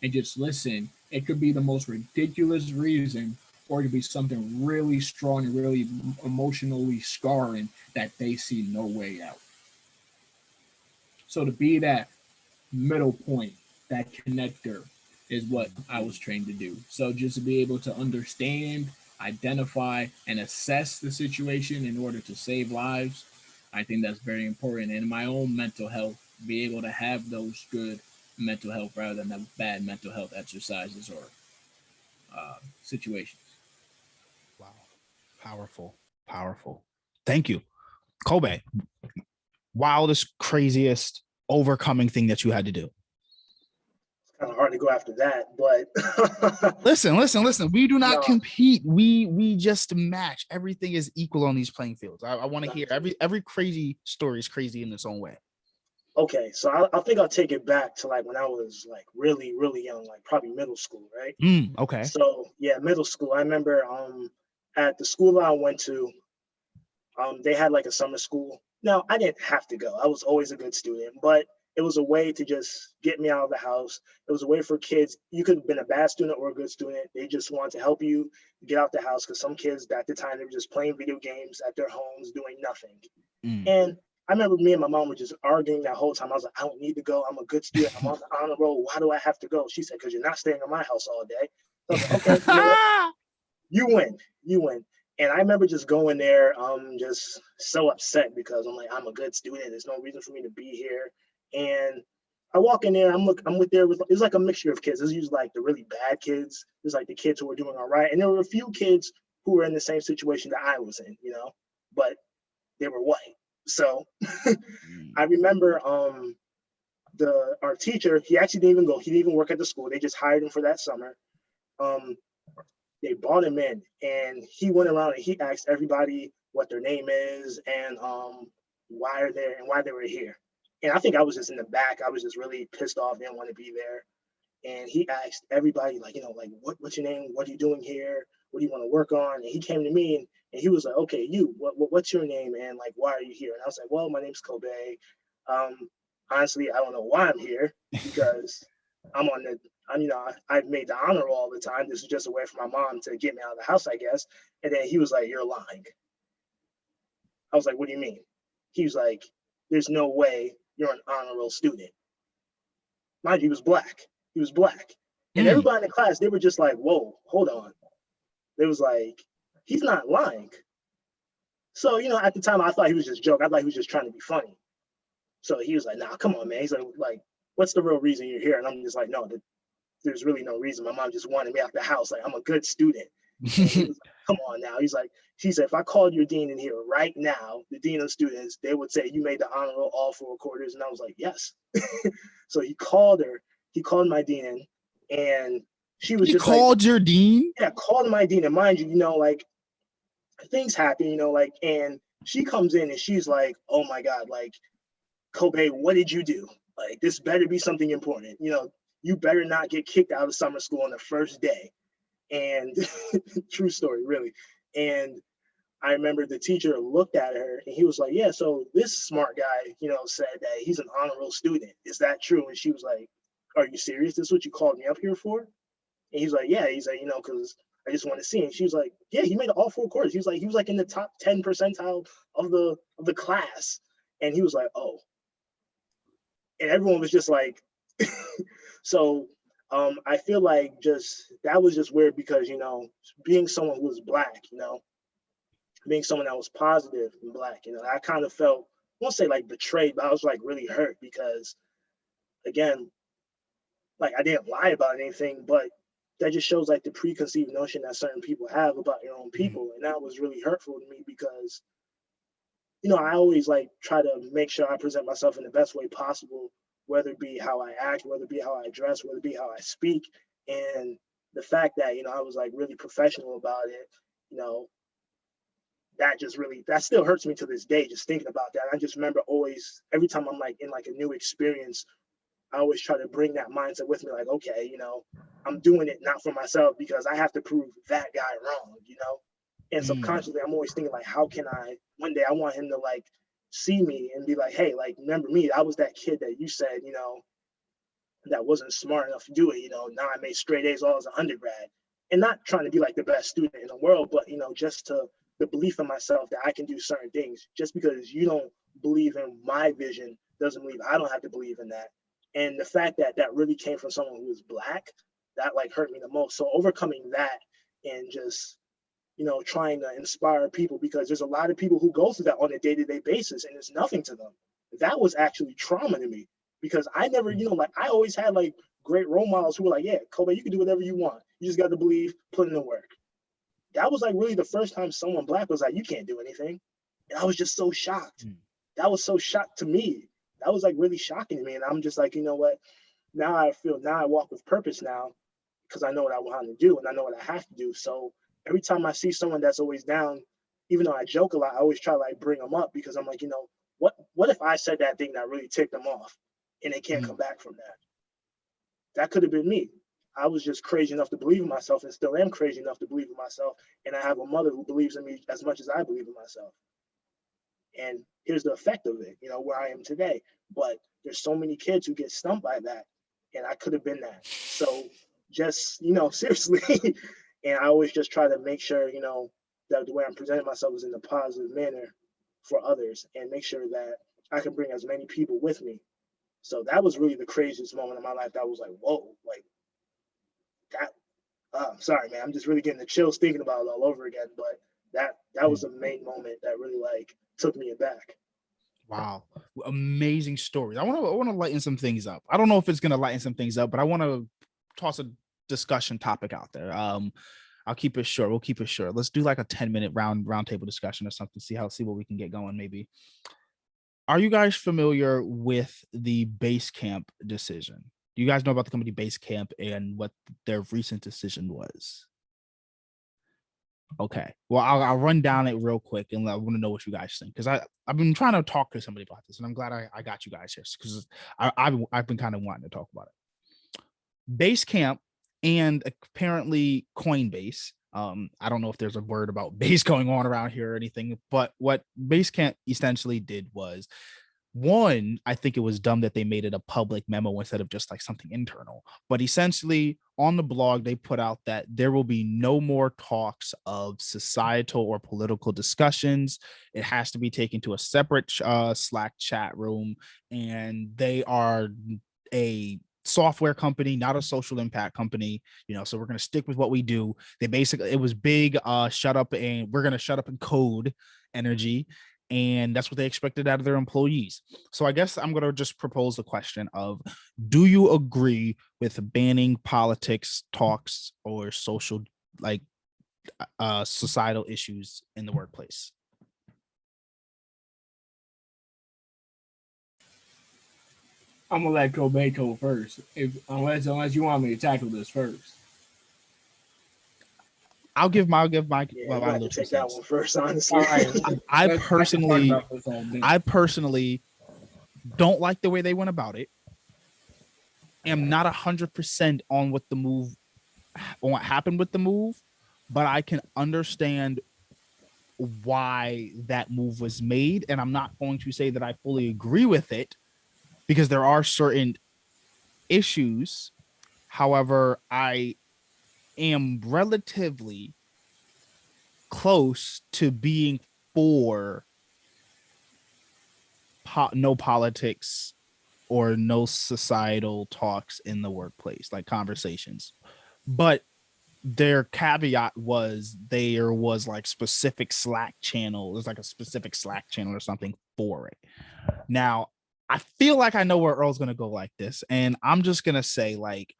And just listen. It could be the most ridiculous reason, or it could be something really strong and really emotionally scarring that they see no way out. So to be that middle point, that connector, is what I was trained to do. So just to be able to understand, identify, and assess the situation in order to save lives, I think that's very important. And in my own mental health, be able to have those good mental health rather than the bad mental health exercises or situations. Wow. Powerful. Powerful. Thank you. Kobey, wildest, craziest overcoming thing that you had to do. Kind of hard to go after that, but Listen. We do not No. compete. We just match. Everything is equal on these playing fields. I want to hear every crazy story is crazy in its own way. Okay, so I think I'll take it back to like when I was like really, really young, like probably middle school, right? Okay. So yeah, middle school. I remember at the school that I went to, they had like a summer school. Now I didn't have to go. I was always a good student, but it was a way to just get me out of the house. It was a way for kids. You could have been a bad student or a good student. They just wanted to help you get out the house because some kids at the time they were just playing video games at their homes doing nothing. And I remember me and my mom were just arguing that whole time. I was like, I don't need to go. I'm a good student. I'm on the honor roll. Why do I have to go? She said, because you're not staying in my house all day. So I was like, okay, you know what? You win. And I remember just going there, just so upset because I'm like, I'm a good student. There's no reason for me to be here. And I walk in there. I'm with there with it's like a mixture of kids. There's usually like the really bad kids. There's like the kids who were doing all right, and there were a few kids who were in the same situation that I was in, but they were white. So I remember our teacher. He actually didn't even go. He didn't even work at the school. They just hired him for that summer. They brought him in, and he went around and he asked everybody what their name is and why they were here. And I think I was just in the back. I was just really pissed off, didn't want to be there. And he asked everybody, like, like, what's your name? What are you doing here? What do you want to work on? And he came to me and he was like, okay, what's your name? And like, why are you here? And I was like, well, my name's Kobey. Honestly, I don't know why I'm here because I've made the honor all the time. This is just a way for my mom to get me out of the house, I guess. And then he was like, you're lying. I was like, what do you mean? He was like, there's no way you're an honor roll student. Mind you, he was black. And everybody in the class, they were just like, whoa, hold on. They was like, he's not lying. So, at the time, I thought he was just joking. I thought he was just trying to be funny. So he was like, nah, come on, man. He's like, what's the real reason you're here? And I'm just like, no, there's really no reason. My mom just wanted me out the house. Like, I'm a good student. And he was like, come on now. She said, if I called your dean in here right now, the dean of students, they would say you made the honor roll all 4 quarters. And I was like, yes. So he called my dean in, and she was just called your dean? Yeah, called my dean. And mind you, like things happen, and she comes in and she's like, oh my God, like, Kobey, what did you do? Like, this better be something important. You better not get kicked out of summer school on the first day. And true story, really. And I remember the teacher looked at her and he was like, yeah, so this smart guy, said that he's an honor roll student. Is that true? And she was like, are you serious? This is what you called me up here for? And he's like, yeah. He's like, because I just want to see. And she was like, yeah, he made all 4 quarters. He was like in the top 10 percentile of the class. And he was like, oh. And everyone was just like, So I feel like just that was just weird because being someone who was black, being someone that was positive and black, I kind of felt, I won't say like betrayed, but I was like really hurt because again, like I didn't lie about anything, but that just shows like the preconceived notion that certain people have about your own people, and that was really hurtful to me because I always like try to make sure I present myself in the best way possible, whether it be how I act, whether it be how I dress, whether it be how I speak. And the fact that, I was like really professional about it, you know, that still hurts me to this day, just thinking about that. I just remember always, every time I'm like in like a new experience, I always try to bring that mindset with me, like, okay, I'm doing it not for myself because I have to prove that guy wrong. And subconsciously, I'm always thinking like, how can I, one day I want him to like see me and be like, hey, like, remember me? I was that kid that you said, that wasn't smart enough to do it. Now I made straight A's all as an undergrad, and not trying to be like the best student in the world, but just to the belief in myself that I can do certain things. Just because you don't believe in my vision doesn't mean I don't have to believe in that. And the fact that that really came from someone who was black, that like hurt me the most. So overcoming that and just trying to inspire people, because there's a lot of people who go through that on a day-to-day basis and it's nothing to them. That was actually trauma to me because I never, like I always had like great role models who were like, yeah, Kobey, you can do whatever you want. You just got to believe, put in the work. That was like really the first time someone black was like, you can't do anything. And I was just so shocked. That was so shocked to me. That was like really shocking to me. And I'm just like, you know what? Now I walk with purpose now because I know what I want to do and I know what I have to do. So every time I see someone that's always down, even though I joke a lot, I always try to like bring them up because I'm like, what if I said that thing that really ticked them off and they can't come back from that? That could have been me. I was just crazy enough to believe in myself and still am crazy enough to believe in myself. And I have a mother who believes in me as much as I believe in myself. And here's the effect of it, where I am today. But there's so many kids who get stumped by that. And I could have been that. So just, seriously. And I always just try to make sure, that the way I'm presenting myself is in a positive manner for others and make sure that I can bring as many people with me. So that was really the craziest moment of my life. That was like, whoa, like that. I'm sorry, man. I'm just really getting the chills thinking about it all over again. But that was the main moment that really like took me aback. Wow, amazing story. I want to lighten some things up. I don't know if it's gonna lighten some things up, but I want to toss a discussion topic out there. I'll keep it short. We'll keep it short. Let's do like a 10-minute round table discussion or something. See what we can get going. Maybe. Are you guys familiar with the base camp decision? Do you guys know about the company Base Camp and what their recent decision was? Okay. Well, I'll run down it real quick and I want to know what you guys think because I've been trying to talk to somebody about this and I'm glad I got you guys here because I've been kind of wanting to talk about it. Base Camp and apparently Coinbase. I don't know if there's a word about base going on around here or anything, but what Base Camp essentially did was, one, I think it was dumb that they made it a public memo instead of just like something internal. But essentially, on the blog, they put out that there will be no more talks of societal or political discussions. It has to be taken to a separate Slack chat room, and they are a software company, not a social impact company, so we're going to stick with what we do. They basically, it was big shut up and we're going to shut up and code energy, and that's what they expected out of their employees. So I guess I'm going to just propose the question of, do you agree with banning politics talks or social like societal issues in the workplace? I'm gonna let Kobey go first, unless you want me to tackle this first. I'll give my Yeah, you have to take that one first, honestly. All right. I personally don't like the way they went about it. Am not 100% on what happened with the move, but I can understand why that move was made, and I'm not going to say that I fully agree with it because there are certain issues. However, I am relatively close to being for no politics or no societal talks in the workplace, like conversations. But their caveat was there was like specific Slack channel. There's like a specific Slack channel or something for it. Now, I feel like I know where Earl's going to go like this. And I'm just going to say, like,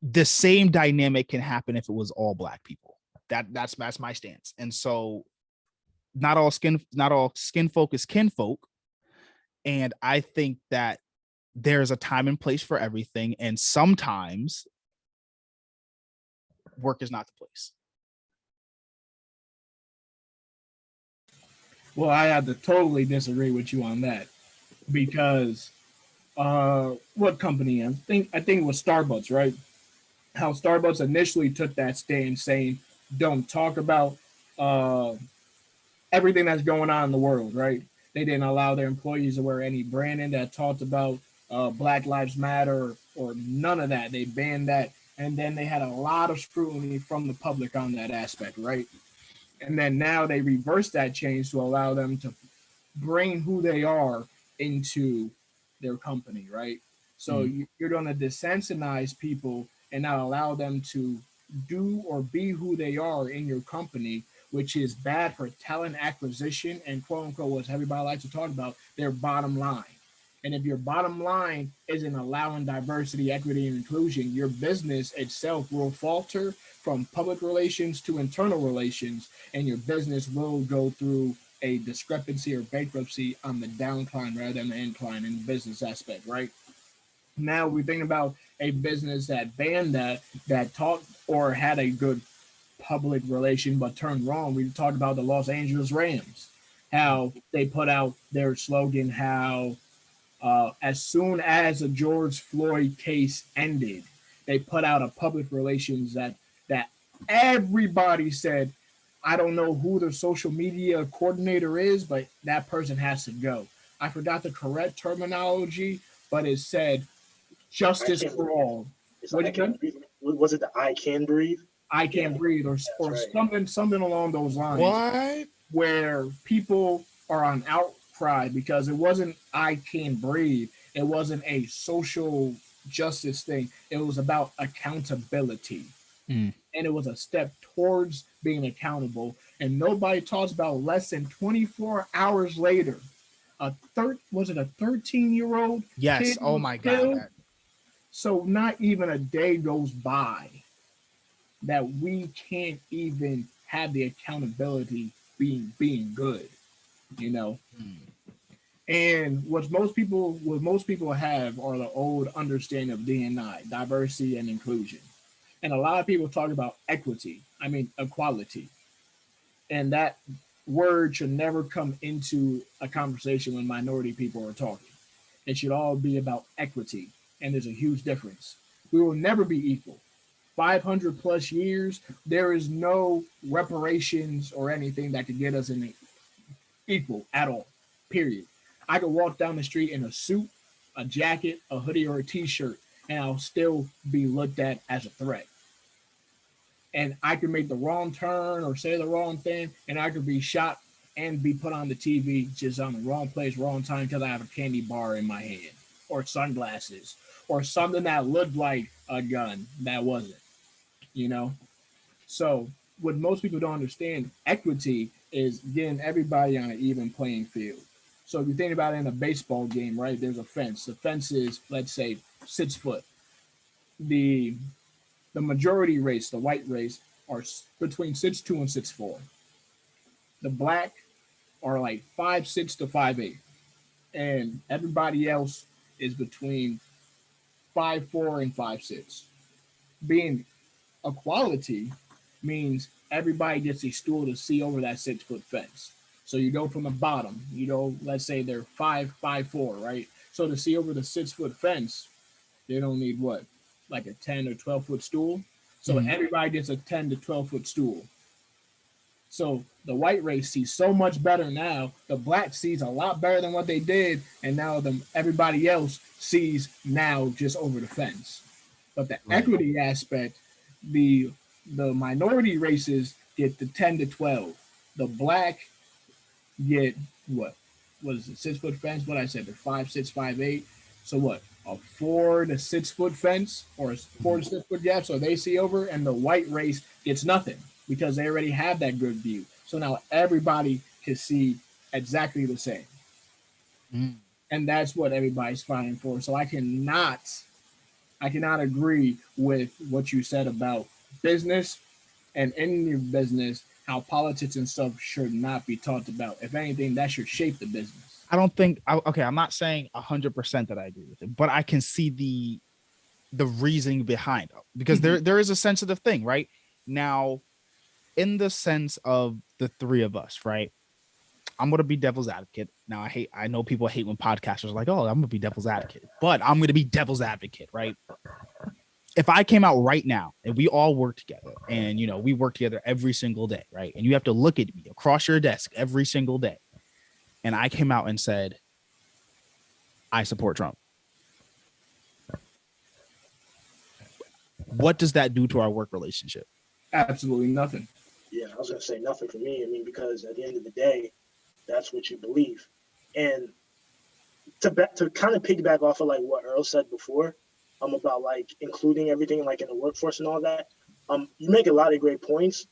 the same dynamic can happen if it was all Black people. That's my stance. And so not all skin folk is kinfolk. And I think that there's a time and place for everything. And sometimes work is not the place. Well, I have to totally disagree with you on that because what company? I think it was Starbucks, right? How Starbucks initially took that stand saying, don't talk about everything that's going on in the world, right? They didn't allow their employees to wear any branding that talked about Black Lives Matter or none of that. They banned that. And then they had a lot of scrutiny from the public on that aspect, right? And then now they reversed that change to allow them to bring who they are into their company, right? So you're going to desensitize people and not allow them to do or be who they are in your company, which is bad for talent acquisition and quote unquote, what everybody likes to talk about, their bottom line. And if your bottom line isn't allowing diversity, equity, and inclusion, your business itself will falter from public relations to internal relations, and your business will go through a discrepancy or bankruptcy on the downcline rather than the incline in the business aspect, right? Now we think about a business that banned that talked or had a good public relation but turned wrong. We talked about the Los Angeles Rams, how they put out their slogan, how as soon as the George Floyd case ended, they put out a public relations that everybody said, I don't know who the social media coordinator is, but that person has to go. I forgot the correct terminology, but it said justice for all. Was it the I Can Breathe? I Can't Breathe, or right. something along those lines. What? Where people are on outcry because it wasn't I Can't Breathe. It wasn't a social justice thing. It was about accountability. And it was a step towards being accountable. And nobody talks about less than 24 hours later. Was it a 13-year-old? Yes. Kid oh my God. So not even a day goes by that we can't even have the accountability being good, you know. And what most people have are the old understanding of D&I, diversity and inclusion. And a lot of people talk about equality, and that word should never come into a conversation when minority people are talking. It should all be about equity, and there's a huge difference. We will never be equal. 500 plus years, there is no reparations or anything that could get us in equal at all, period. I could walk down the street in a suit, a jacket, a hoodie, or a t-shirt, and I'll still be looked at as a threat. And I could make the wrong turn or say the wrong thing, and I could be shot and be put on the TV just on the wrong place, wrong time, because I have a candy bar in my hand, or sunglasses, or something that looked like a gun that wasn't, you know? So what most people don't understand, equity is getting everybody on an even playing field. So if you think about it in a baseball game, right, there's a fence. The fence is, let's say, 6 foot. The majority race, the white race, are between 6'2" and 6'4". The black are like 5'6" to 5'8", and everybody else is between 5'4" and 5'6". Being equality means everybody gets a stool to see over that 6 foot fence. So you go from the bottom, let's say they're 5'4", right? So to see over the 6 foot fence, they don't need what? Like a 10 or 12 foot stool. So everybody gets a 10 to 12 foot stool. So the white race sees so much better now. The black sees a lot better than what they did. And now everybody else sees now just over the fence. But the equity aspect, the minority races get the 10 to 12. The black get what? was a 6 foot fence. What I said, they're 5'6", 5'8". So what? A 4 to 6 foot fence or a 4 to 6 foot gap. So they see over, and the white race gets nothing because they already have that good view. So now everybody can see exactly the same. Mm. And that's what everybody's fighting for. So I cannot agree with what you said about business and in your business, how politics and stuff should not be talked about. If anything, that should shape the business. I don't think okay, I'm not saying 100% that I agree with it, but I can see the reasoning behind it because there is a sensitive thing, right? Now, in the sense of the three of us, right? I'm gonna be devil's advocate. Now I know people hate when podcasters are like, oh, I'm gonna be devil's advocate, but I'm gonna be devil's advocate, right? If I came out right now and we all work together and we work together every single day, right? And you have to look at me across your desk every single day, and I came out and said, I support Trump. What does that do to our work relationship? Absolutely nothing. Yeah, I was gonna say nothing for me. I mean, because at the end of the day, that's what you believe. And to kind of piggyback off of like what Earl said before, about like including everything like in the workforce and all that, you make a lot of great points.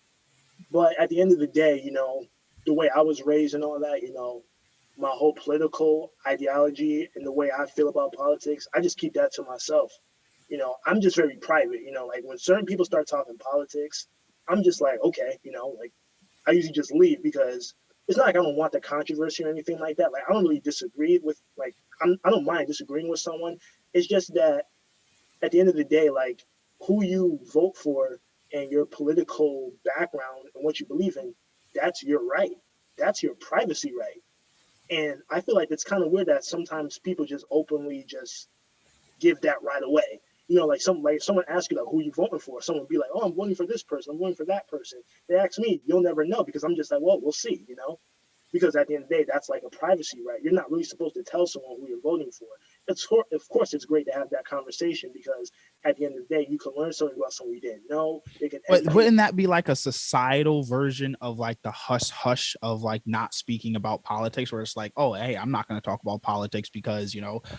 But at the end of the day, the way I was raised and all that, my whole political ideology and the way I feel about politics, I just keep that to myself. I'm just very private, like when certain people start talking politics, I'm just like, okay, like I usually just leave because it's not like I don't want the controversy or anything like that. Like I don't really disagree with like I don't mind disagreeing with someone. It's just that at the end of the day, like who you vote for and your political background and what you believe in, that's your right. That's your privacy right. And I feel like it's kind of weird that sometimes people just openly just give that right away. Like someone asks you like who you voting for, someone be like, oh, I'm voting for this person, I'm voting for that person. They ask me, you'll never know because I'm just like, well, we'll see, because at the end of the day, that's like a privacy right. You're not really supposed to tell someone who you're voting for. Of course, it's great to have that conversation because at the end of the day, you can learn something about someone you didn't know. They can. But wouldn't that be like a societal version of like the hush hush of like not speaking about politics, where it's like, oh, hey, I'm not going to talk about politics because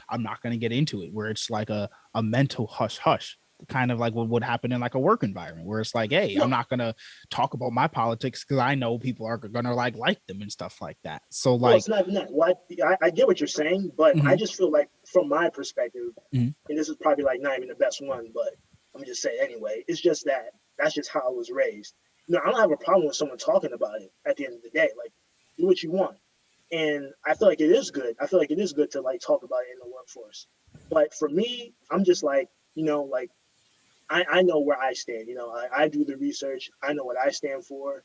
I'm not going to get into it. Where it's like a mental hush hush, kind of like what would happen in like a work environment where it's like, hey, I'm not going to talk about my politics because I know people are going to like them and stuff like that. So like, well, it's not that. Well, I get what you're saying, but I just feel like from my perspective, and this is probably like not even the best one, but I'm just saying anyway, it's just that that's just how I was raised. I don't have a problem with someone talking about it at the end of the day. Like, do what you want. And I feel like it is good. I feel like it is good to like talk about it in the workforce. But for me, I'm just like, like I know where I stand. I do the research. I know what I stand for.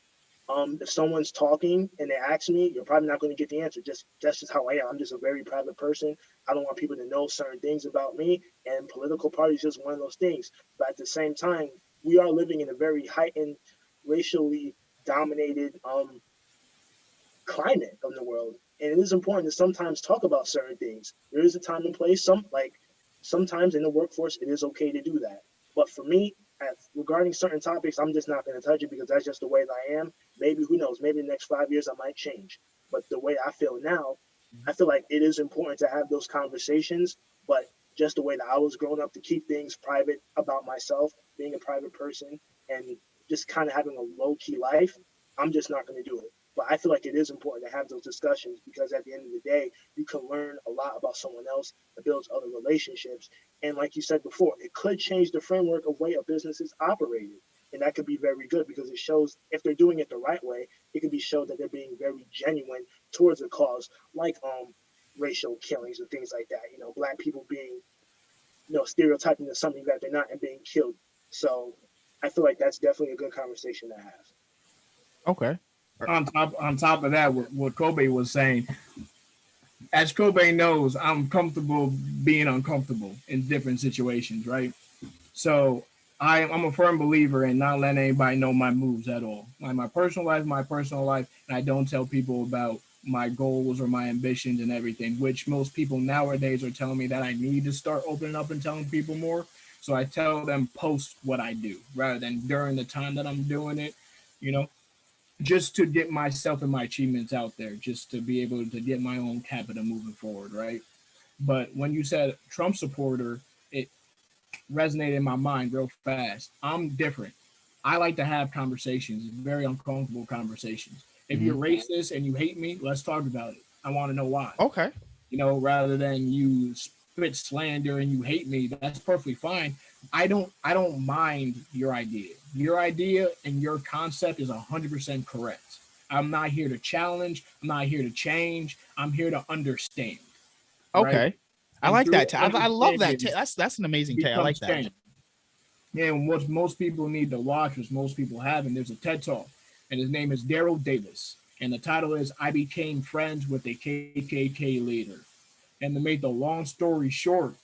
If someone's talking and they ask me, you're probably not going to get the answer. That's just how I am. I'm just a very private person. I don't want people to know certain things about me. And political party is just one of those things. But at the same time, we are living in a very heightened, racially dominated climate of the world. And it is important to sometimes talk about certain things. There is a time and place. Sometimes in the workforce, it is okay to do that. But for me, regarding certain topics, I'm just not going to touch it because that's just the way that I am. Maybe, who knows, maybe in the next 5 years I might change. But the way I feel now, I feel like it is important to have those conversations, but just the way that I was growing up to keep things private about myself, being a private person, and just kind of having a low-key life, I'm just not going to do it. But I feel like it is important to have those discussions because at the end of the day, you can learn a lot about someone else. It builds other relationships. And like you said before, it could change the framework of way a business is operated. And that could be very good because it shows if they're doing it the right way, it could be shown that they're being very genuine towards a cause like racial killings and things like that. Black people being stereotyped into something that they're not and being killed. So I feel like that's definitely a good conversation to have. okay. On top of that, what Kobey was saying, as Kobey knows, I'm comfortable being uncomfortable in different situations, right? So I'm a firm believer in not letting anybody know my moves at all. Like my personal life, and I don't tell people about my goals or my ambitions and everything, which most people nowadays are telling me that I need to start opening up and telling people more. So I tell them post what I do rather than during the time that I'm doing it, you know. just to get myself and my achievements out there, just to be able to get my own capital moving forward, right? But when you said Trump supporter, it resonated in my mind real fast. I'm different. I like to have conversations, very uncomfortable conversations. If you're Mhm. racist and you hate me, let's talk about it. I want to know why. Okay. Rather than you spit slander and you hate me, that's perfectly fine. I don't mind your idea. Your idea and your concept is 100% correct. I'm not here to challenge. I'm not here to change. I'm here to understand, right? Okay. I And like through that. I love that. understanding That's an amazing take. I like becomes that. change. And what most people need to watch, which most people have, and there's a TED Talk, and his name is Daryl Davis. And the title is I Became Friends with a KKK Leader. And to make the long story short,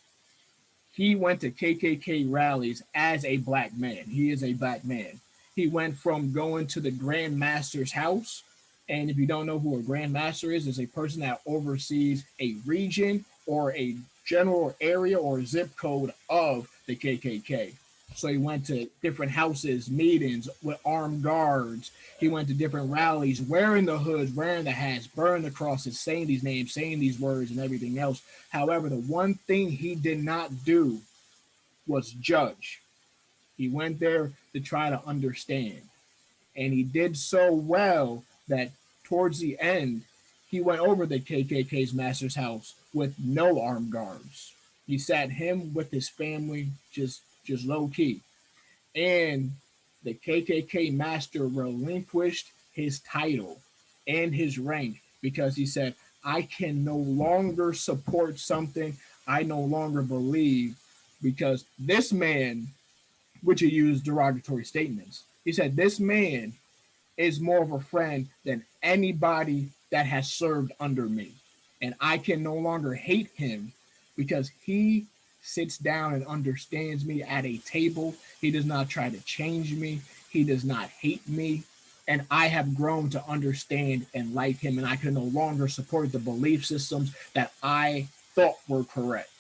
he went to KKK rallies as a black man. He is a black man. He went from going to the Grand Master's house. And if you don't know who a Grand Master is a person that oversees a region or a general area or zip code of the KKK. So he went to different houses, meetings with armed guards. He went to different rallies, wearing the hoods, wearing the hats, burning the crosses, saying these names, saying these words, and everything else. However, the one thing he did not do was judge. He went there to try to understand. And he did so well that towards the end, he went over the KKK's master's house with no armed guards. He sat him with his family just low key. And the KKK master relinquished his title and his rank because he said, I can no longer support something I no longer believe because this man, which he used derogatory statements, he said, this man is more of a friend than anybody that has served under me. And I can no longer hate him because he sits down and understands me at a table. He does not try to change me. He does not hate me. And I have grown to understand and like him. And I can no longer support the belief systems that I thought were correct.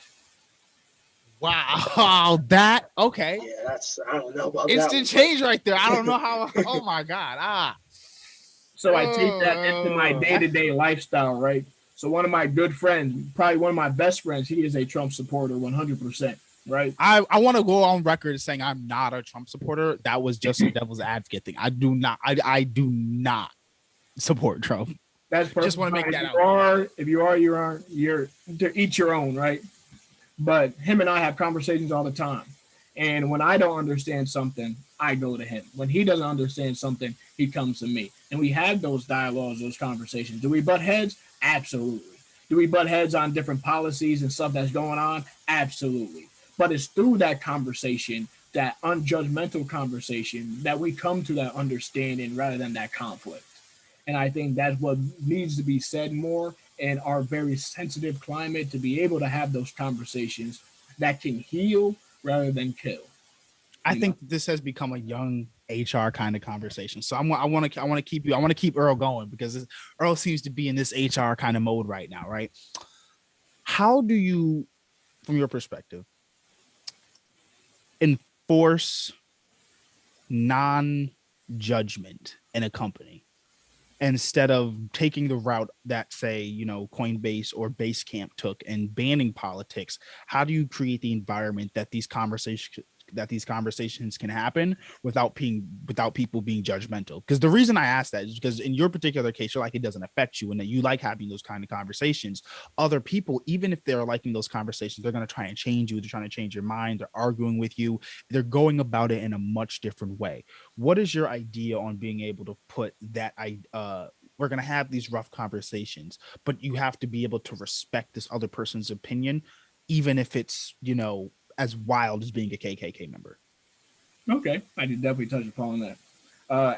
Wow. That okay. Yeah, I don't know about that Instant one, change right there. I don't know how. Oh my God. So I take that into my day-to-day lifestyle, right? So one of my good friends, probably one of my best friends, he is a Trump supporter, 100%, right? I want to go on record saying I'm not a Trump supporter. That was just a devil's advocate thing. I do not support Trump. That's perfect. Just want to make that out. If you are, you're to each your own, right? But him and I have conversations all the time. And when I don't understand something, I go to him. When he doesn't understand something, he comes to me. And we have those dialogues, those conversations. Do we butt heads? Absolutely. Do we butt heads on different policies and stuff that's going on? Absolutely. But it's through that conversation, that unjudgmental conversation, that we come to that understanding rather than that conflict. And I think that's what needs to be said more in our very sensitive climate to be able to have those conversations that can heal rather than kill. I think this has become a young HR kind of conversation. So I want to keep Earl going because Earl seems to be in this HR kind of mode right now, right? How do you, from your perspective, enforce non-judgment in a company instead of taking the route that, say, Coinbase or Basecamp took and banning politics? How do you create the environment that these conversations can happen without people being judgmental? Because the reason I ask that is because in your particular case, you're like, it doesn't affect you and that you like having those kind of conversations. Other people, even if they're liking those conversations, they're going to try and change you. They're trying to change your mind. They're arguing with you. They're going about it in a much different way. What is your idea on being able to put that we're going to have these rough conversations, but you have to be able to respect this other person's opinion, even if it's, as wild as being a KKK member? Okay, I did definitely touch upon that.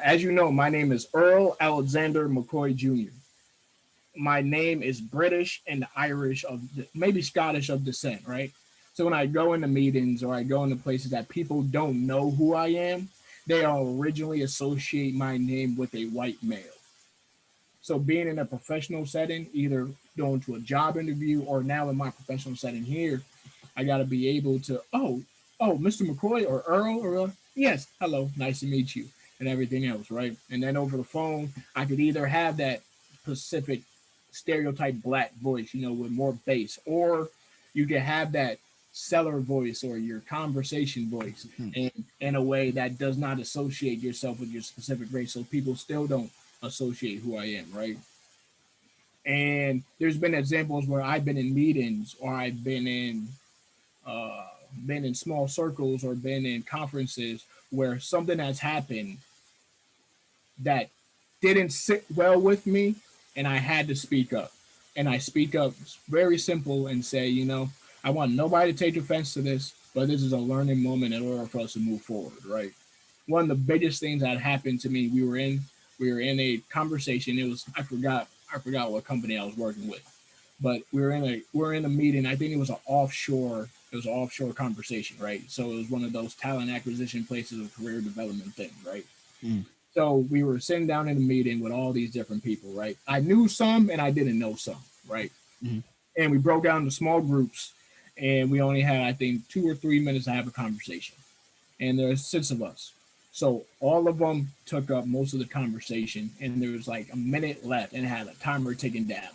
As you know, my name is Earl Alexander McCoy Jr. My name is British and Irish maybe Scottish of descent, right? So when I go into meetings or I go into places that people don't know who I am, they all originally associate my name with a white male. So being in a professional setting, either going to a job interview or now in my professional setting here, I got to be able to, Mr. McCoy or Earl, or yes, hello, nice to meet you. and everything else, right? And then over the phone, I could either have that specific stereotype black voice, with more bass, or you could have that seller voice or your conversation voice in a way that does not associate yourself with your specific race, so people still don't associate who I am, right? And there's been examples where I've been in meetings, or I've uh, been in small circles, or been in conferences where something has happened that didn't sit well with me, and I had to speak up. And I speak up very simple and say, I want nobody to take offense to this, but this is a learning moment in order for us to move forward, right? One of the biggest things that happened to me, we were in a conversation. I forgot what company I was working with, but we were in a meeting. I think it was an offshore conversation, right? So it was one of those talent acquisition places of career development thing, right? Mm. So we were sitting down in a meeting with all these different people, right? I knew some and I didn't know some, right? Mm-hmm. And we broke down into small groups, and we only had, I think, 2 or 3 minutes to have a conversation. And there's 6 of us. So all of them took up most of the conversation, and there was like a minute left, and it had a timer ticking down.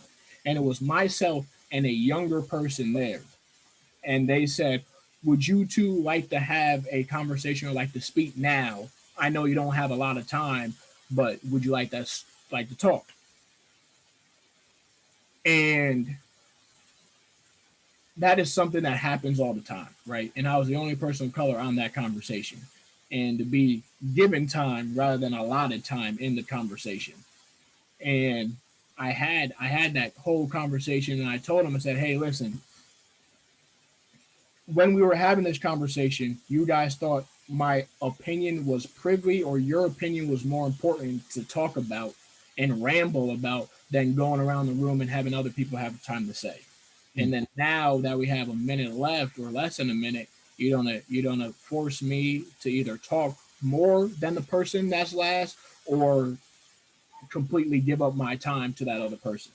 And it was myself and a younger person there. And they said, would you two like to have a conversation or like to speak now? I know you don't have a lot of time, but would you like to talk? And that is something that happens all the time, right? And I was the only person of color on that conversation. And to be given time rather than allotted time in the conversation. And I had that whole conversation, and I told him, I said, hey, listen, when we were having this conversation, you guys thought my opinion was privy, or your opinion was more important to talk about and ramble about than going around the room and having other people have time to say. And then now that we have a minute left, or less than a minute, you don't force me to either talk more than the person that's last, or completely give up my time to that other person.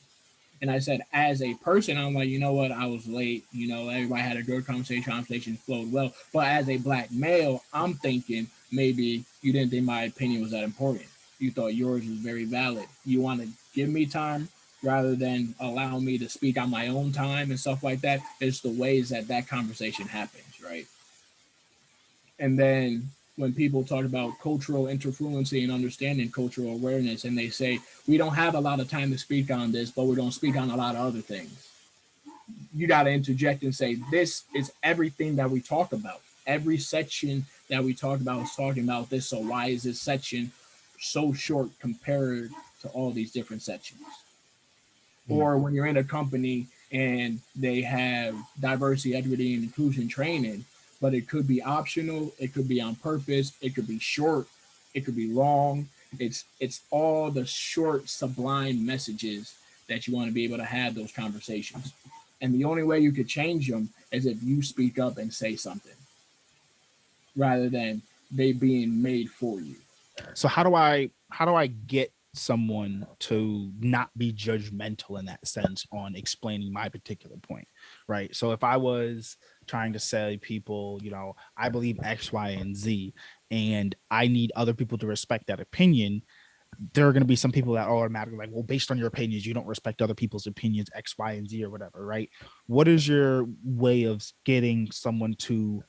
And I said, as a person, I'm like, you know what? I was late. Everybody had a good conversation. Conversation flowed well. But as a black male, I'm thinking maybe you didn't think my opinion was that important. You thought yours was very valid. You want to give me time rather than allow me to speak on my own time and stuff like that. It's the ways that conversation happens, right? And then when people talk about cultural interfluency and understanding cultural awareness, and they say, we don't have a lot of time to speak on this, but we don't speak on a lot of other things. You got to interject and say, this is everything that we talk about. Every section that we talk about is talking about this. So why is this section so short compared to all these different sections? Or when you're in a company and they have diversity, equity, and inclusion training, but it could be optional, it could be on purpose, it could be short, it could be long. It's all the short, sublime messages that you want to be able to have those conversations. And the only way you could change them is if you speak up and say something, rather than they being made for you. So how do I get someone to not be judgmental in that sense on explaining my particular point, right? So if I was trying to say people, I believe X, Y, and Z, and I need other people to respect that opinion, there are going to be some people that are automatically like, well, based on your opinions, you don't respect other people's opinions, X, Y, and Z, or whatever, right? What is your way of getting someone to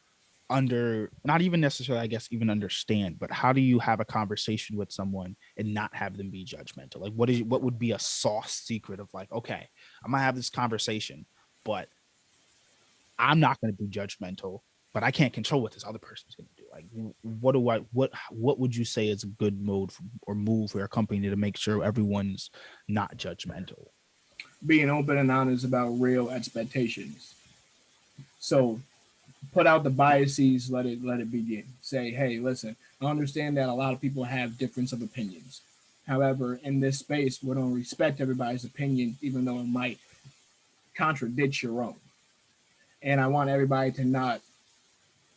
not even necessarily, I guess, even understand, but how do you have a conversation with someone and not have them be judgmental? Like, what would be a sauce secret of like, okay, I'm gonna have this conversation, but I'm not gonna be judgmental, but I can't control what this other person's gonna do. Like, what would you say is a good mode or move for a company to make sure everyone's not judgmental? Being open and honest about real expectations. So put out the biases, let it begin. Say, hey, listen, I understand that a lot of people have difference of opinions. However, in this space, we don't respect everybody's opinion, even though it might contradict your own. And I want everybody to not,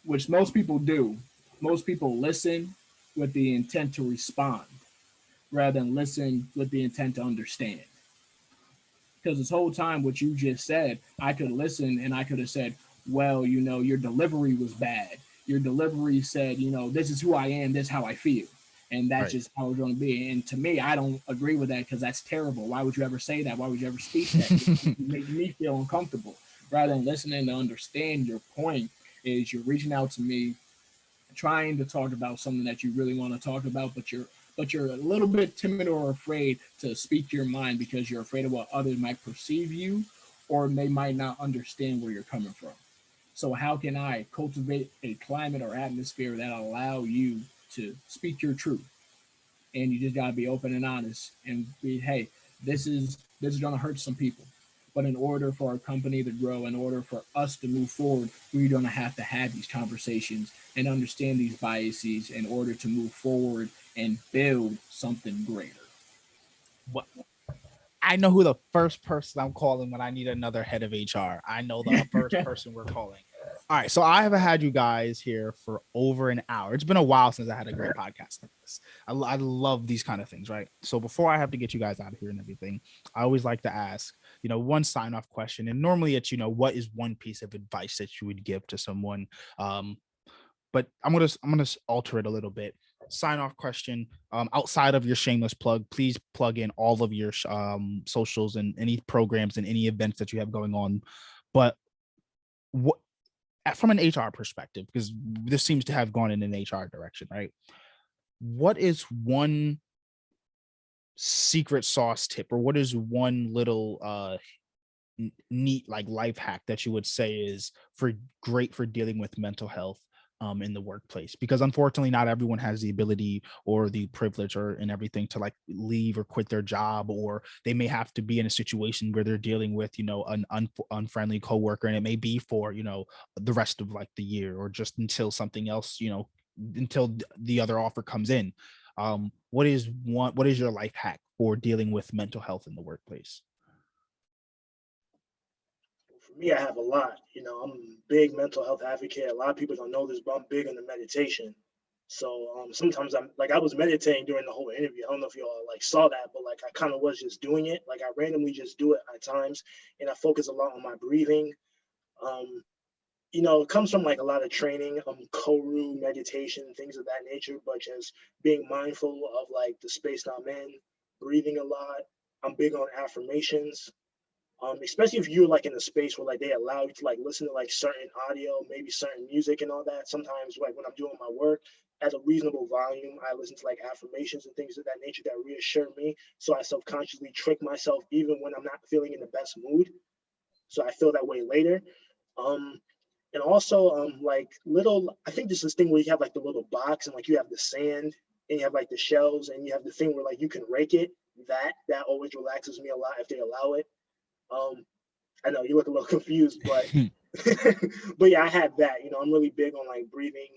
which most people do, most people listen with the intent to respond rather than listen with the intent to understand. Because this whole time, what you just said, I could listen and I could have said, well, your delivery was bad. Your delivery said, this is who I am, this is how I feel. And that's Right. just how it's going to be. And to me, I don't agree with that because that's terrible. Why would you ever say that? Why would you ever speak that? You make me feel uncomfortable. Rather than listening to understand your point, is you're reaching out to me, trying to talk about something that you really want to talk about, but you're a little bit timid or afraid to speak your mind because you're afraid of what others might perceive you, or they might not understand where you're coming from. So how can I cultivate a climate or atmosphere that allow you to speak your truth? And you just gotta be open and honest and be, hey, this is gonna hurt some people. But in order for our company to grow, in order for us to move forward, we're gonna have to have these conversations and understand these biases in order to move forward and build something greater. What I know who the first person I'm calling when I need another head of HR. I know the first person we're calling. All right, so I have had you guys here for over an hour. It's been a while since I had a great podcast like this. I love these kind of things, right? So before I have to get you guys out of here and everything, I always like to ask, one sign off question, and normally it's, what is one piece of advice that you would give to someone? But I'm gonna alter it a little bit. Sign off question. Outside of your shameless plug, please plug in all of your socials and any programs and any events that you have going on. But what from an HR perspective, because this seems to have gone in an HR direction, right? What is one secret sauce tip, or what is one little neat like life hack that you would say is great for dealing with mental health in the workplace? Because unfortunately not everyone has the ability or the privilege or and everything to like leave or quit their job, or they may have to be in a situation where they're dealing with an unfriendly coworker, and it may be for the rest of like the year or just until something else, until the other offer comes in. What is your life hack for dealing with mental health in the workplace? For me, I have a lot. I'm a big mental health advocate. A lot of people don't know this, but I'm big into meditation. So sometimes I was meditating during the whole interview. I don't know if y'all like saw that, but like I kind of was just doing it. Like I randomly just do it at times, and I focus a lot on my breathing. Um, it comes from like a lot of training, Koru meditation, things of that nature, but just being mindful of like the space that I'm in, breathing a lot. I'm big on affirmations. Especially if you're like in a space where like they allow you to like listen to like certain audio, maybe certain music and all that. Sometimes like when I'm doing my work at a reasonable volume, I listen to like affirmations and things of that nature that reassure me. So I subconsciously trick myself even when I'm not feeling in the best mood. So I feel that way later. Um, and also like little, I think there's this thing where you have like the little box and like you have the sand and you have like the shells and you have the thing where like you can rake it. That always relaxes me a lot if they allow it. Um, I know you look a little confused, but but yeah, I have that. I'm really big on like breathing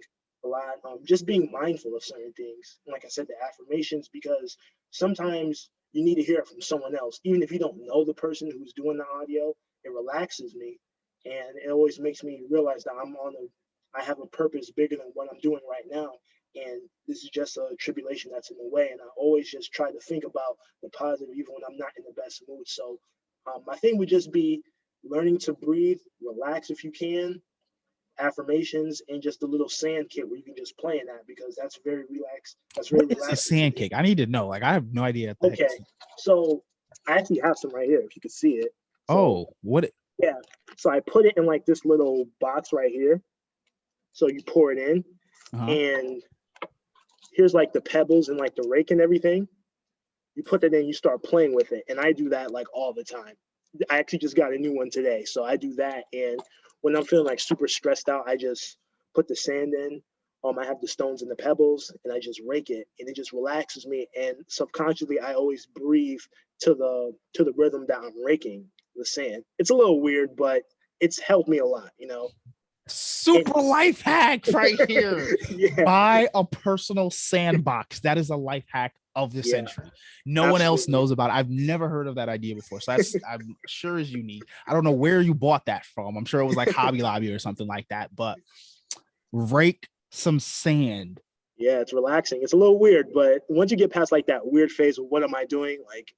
a lot, just being mindful of certain things. And like I said, the affirmations, because sometimes you need to hear it from someone else, even if you don't know the person who's doing the audio. It relaxes me, and it always makes me realize that I have a purpose bigger than what I'm doing right now. And this is just a tribulation that's in the way. And I always just try to think about the positive, even when I'm not in the best mood. So my thing would just be learning to breathe, relax if you can, affirmations, and just a little sand kit where you can just play in that, because that's very relaxed. That's very What is a relaxing to sand me. cake? I need to know. Like, I have no idea what the heck Okay, this is. so I actually have some right here if you could see it. So Oh, what? yeah, so I put it in like this little box right here. So you pour it in, Uh-huh. and here's like the pebbles and like the rake and everything. You put that in, you start playing with it, and I do that like all the time. I actually just got a new one today, so I do that. And when I'm feeling like super stressed out, I just put the sand in. I have the stones and the pebbles, and I just rake it, and it just relaxes me. And subconsciously, I always breathe to the rhythm that I'm raking the sand. It's a little weird, but it's helped me a lot. Super And life hack right here. yeah, Buy a personal sandbox. That is a life hack of the yeah, century. No one else absolutely. knows about it. I've never heard of that idea before. So I'm sure is unique. I don't know where you bought that from. I'm sure it was like Hobby Lobby or something like that. But rake some sand. Yeah, it's relaxing. It's a little weird, but once you get past like that weird phase of what am I doing, like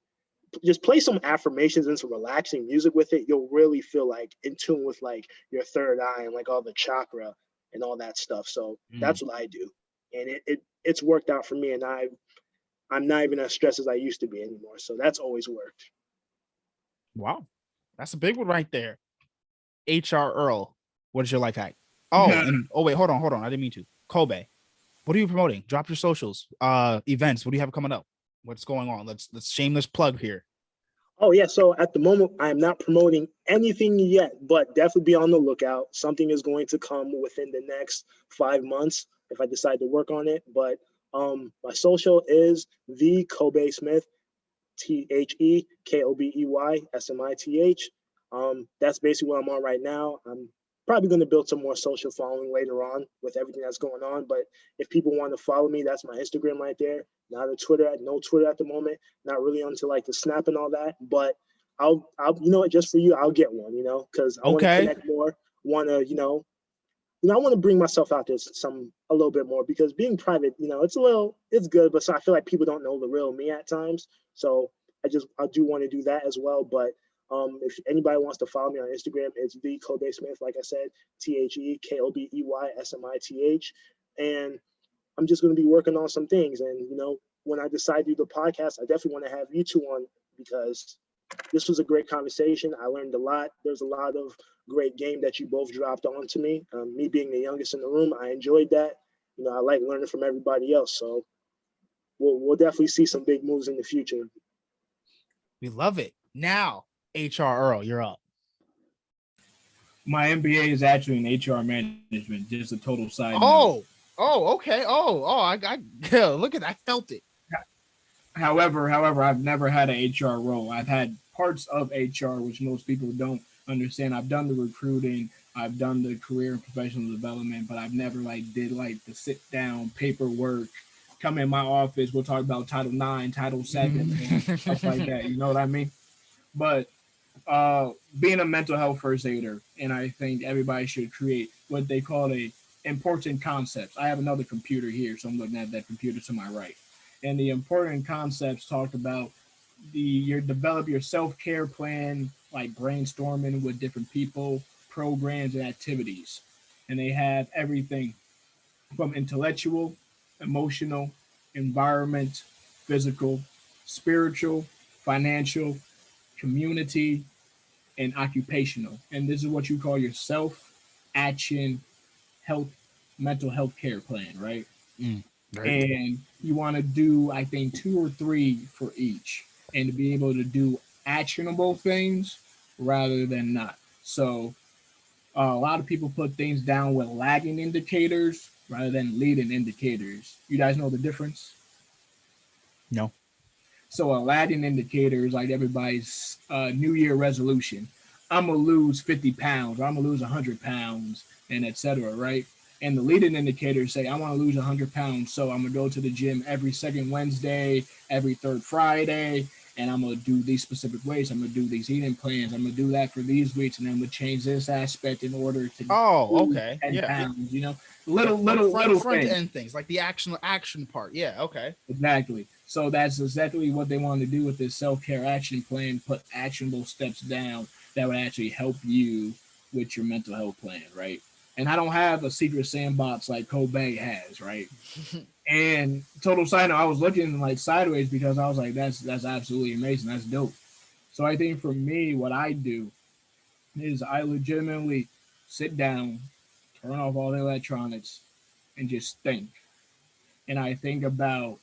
just play some affirmations and some relaxing music with it. You'll really feel like in tune with like your third eye and like all the chakra and all that stuff. So Mm. that's what I do. and it's worked out for me, and I'm not even as stressed as I used to be anymore. So that's always worked. Wow. That's a big one right there. HR Earl, what is your life hack? Oh, and wait, hold on. I didn't mean to. Kobey, what are you promoting? Drop your socials, events. What do you have coming up? What's going on? Let's shameless plug here. Oh yeah, so at the moment I am not promoting anything yet, but definitely be on the lookout. Something is going to come within the next 5 months if I decide to work on it. But my social is the Kobey Smith, TheKobeysmith. That's basically what I'm on right now. I'm probably going to build some more social following later on with everything that's going on. But if people want to follow me, that's my Instagram right there. Not a Twitter, no Twitter at the moment. Not really onto like the Snap and all that. But I'll you know what, just for you, I'll get one, because I want to connect more. Want to, I want to bring myself out there a little bit more, because being private, it's good, but so I feel like people don't know the real me at times. So I do want to do that as well. But if anybody wants to follow me on Instagram, it's the Kobey Smith, like I said, TheKobeysmith. And I'm just going to be working on some things. And, when I decide to do the podcast, I definitely want to have you two on, because this was a great conversation. I learned a lot. There's a lot of great game that you both dropped onto me. Me being the youngest in the room, I enjoyed that. I like learning from everybody else. So we'll definitely see some big moves in the future. We love it. Now, HR Earl, you're up. My MBA is actually in HR management, just a total side note. Oh, okay. I look at that. I felt it. However, I've never had an HR role. I've had parts of HR, which most people don't understand. I've done the recruiting, I've done the career and professional development, but I've never did the sit down paperwork. Come in my office, we'll talk about Title IX, Title VII, stuff like that. You know what I mean? But being a mental health first aider, and I think everybody should create what they call a important concepts. I have another computer here, so I'm looking at that computer to my right. And the important concepts talk about develop your self-care plan, like brainstorming with different people, programs, and activities. And they have everything from intellectual, emotional, environment, physical, spiritual, financial, community, and occupational. And this is what you call your self-action health, mental health care plan, right? And you want to do, I think, 2 or 3 for each, and to be able to do actionable things rather than not. So a lot of people put things down with lagging indicators rather than leading indicators. You guys know the difference? No. So a lagging indicator is like everybody's New Year resolution. I'm going to lose 50 pounds, or I'm going to lose 100 pounds, and et cetera, right? And the leading indicators say, I want to lose 100 pounds, so I'm going to go to the gym every second Wednesday, every third Friday, and I'm going to do these specific ways. I'm going to do these eating plans. I'm going to do that for these weeks, and I'm going to change this aspect in order to okay. 10 Yeah. pounds, little front things. end things, like the action part. Yeah, okay. Exactly. So that's exactly what they want to do with this self-care action plan, put actionable steps down that would actually help you with your mental health plan, right? And I don't have a secret sandbox like Kobey has, right? And total side note, I was looking sideways because I was like, that's absolutely amazing. That's dope. So I think for me, what I do is I legitimately sit down, turn off all the electronics, and just think. And I think about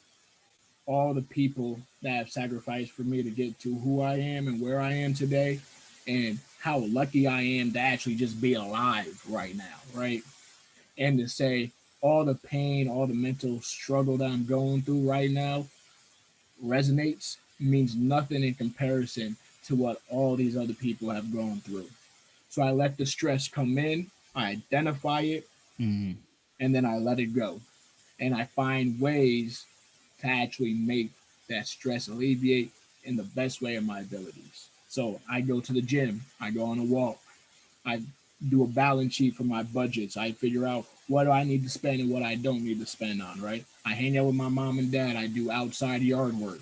all the people that have sacrificed for me to get to who I am and where I am today, and how lucky I am to actually just be alive right now, right? And to say all the pain, all the mental struggle that I'm going through right now resonates, means nothing in comparison to what all these other people have gone through. So I let the stress come in, I identify it, and then I let it go. And I find ways to actually make that stress alleviate in the best way of my abilities. So I go to the gym, I go on a walk, I do a balance sheet for my budgets. I figure out what do I need to spend and what I don't need to spend on, right? I hang out with my mom and dad. I do outside yard work.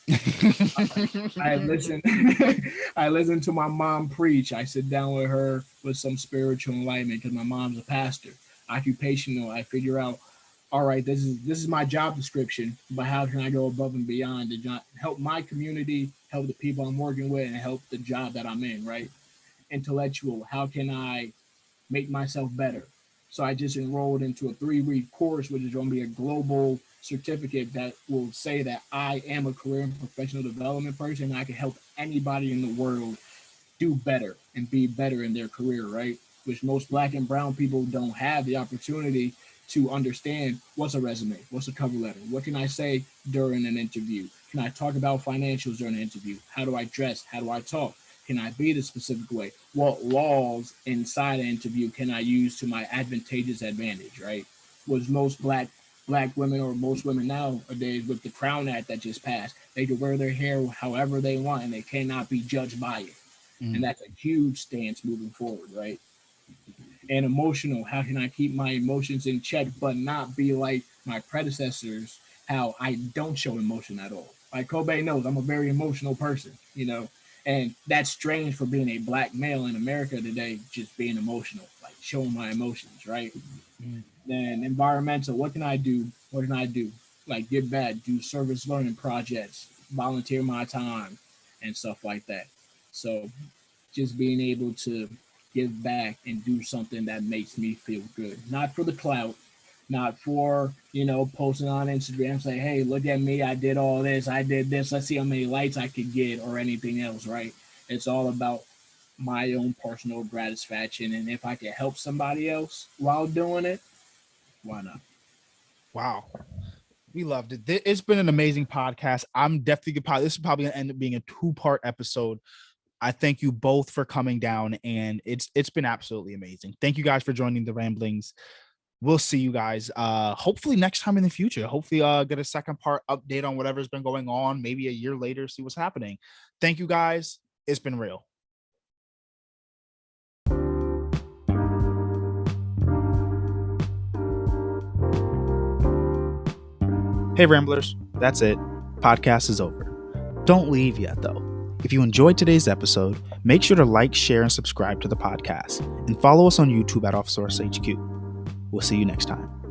I listen I listen to my mom preach. I sit down with her with some spiritual enlightenment because my mom's a pastor. Occupational, I figure out all right, this is my job description, but how can I go above and beyond to help my community, help the people I'm working with, and help the job that I'm in, right? Intellectual, how can I make myself better? So I just enrolled into a 3-week course, which is going to be a global certificate that will say that I am a career and professional development person, and I can help anybody in the world do better and be better in their career, right? Which most Black and brown people don't have the opportunity to understand. What's a resume? What's a cover letter? What can I say during an interview? Can I talk about financials during an interview? How do I dress? How do I talk? Can I be the specific way? What laws inside an interview can I use to my advantageous advantage, right? Was most black women, or most women nowadays, with the Crown Act that just passed, they can wear their hair however they want and they cannot be judged by it. And that's a huge stance moving forward, right? And emotional, how can I keep my emotions in check but not be like my predecessors, how I don't show emotion at all? Like Kobey knows, I'm a very emotional person, and that's strange for being a Black male in America today, just being emotional, like showing my emotions, right? Then environmental, what can I do? What can I do? Like give back, do service learning projects, volunteer my time, and stuff like that. So just being able to give back and do something that makes me feel good. Not for the clout, not for, posting on Instagram, say, hey, look at me, I did all this, I did this, let's see how many likes I could get or anything else, right? It's all about my own personal gratification. And if I can help somebody else while doing it, why not? Wow. We loved it. It's been an amazing podcast. I'm definitely this is probably gonna end up being a 2-part episode. I thank you both for coming down, and it's been absolutely amazing. Thank you guys for joining the Ramblings. We'll see you guys hopefully next time in the future. Hopefully get a second part update on whatever's been going on, maybe a year later, see what's happening. Thank you guys. It's been real. Hey Ramblers, that's it. Podcast is over. Don't leave yet though. If you enjoyed today's episode, make sure to like, share, and subscribe to the podcast, and follow us on YouTube at OffSource HQ. We'll see you next time.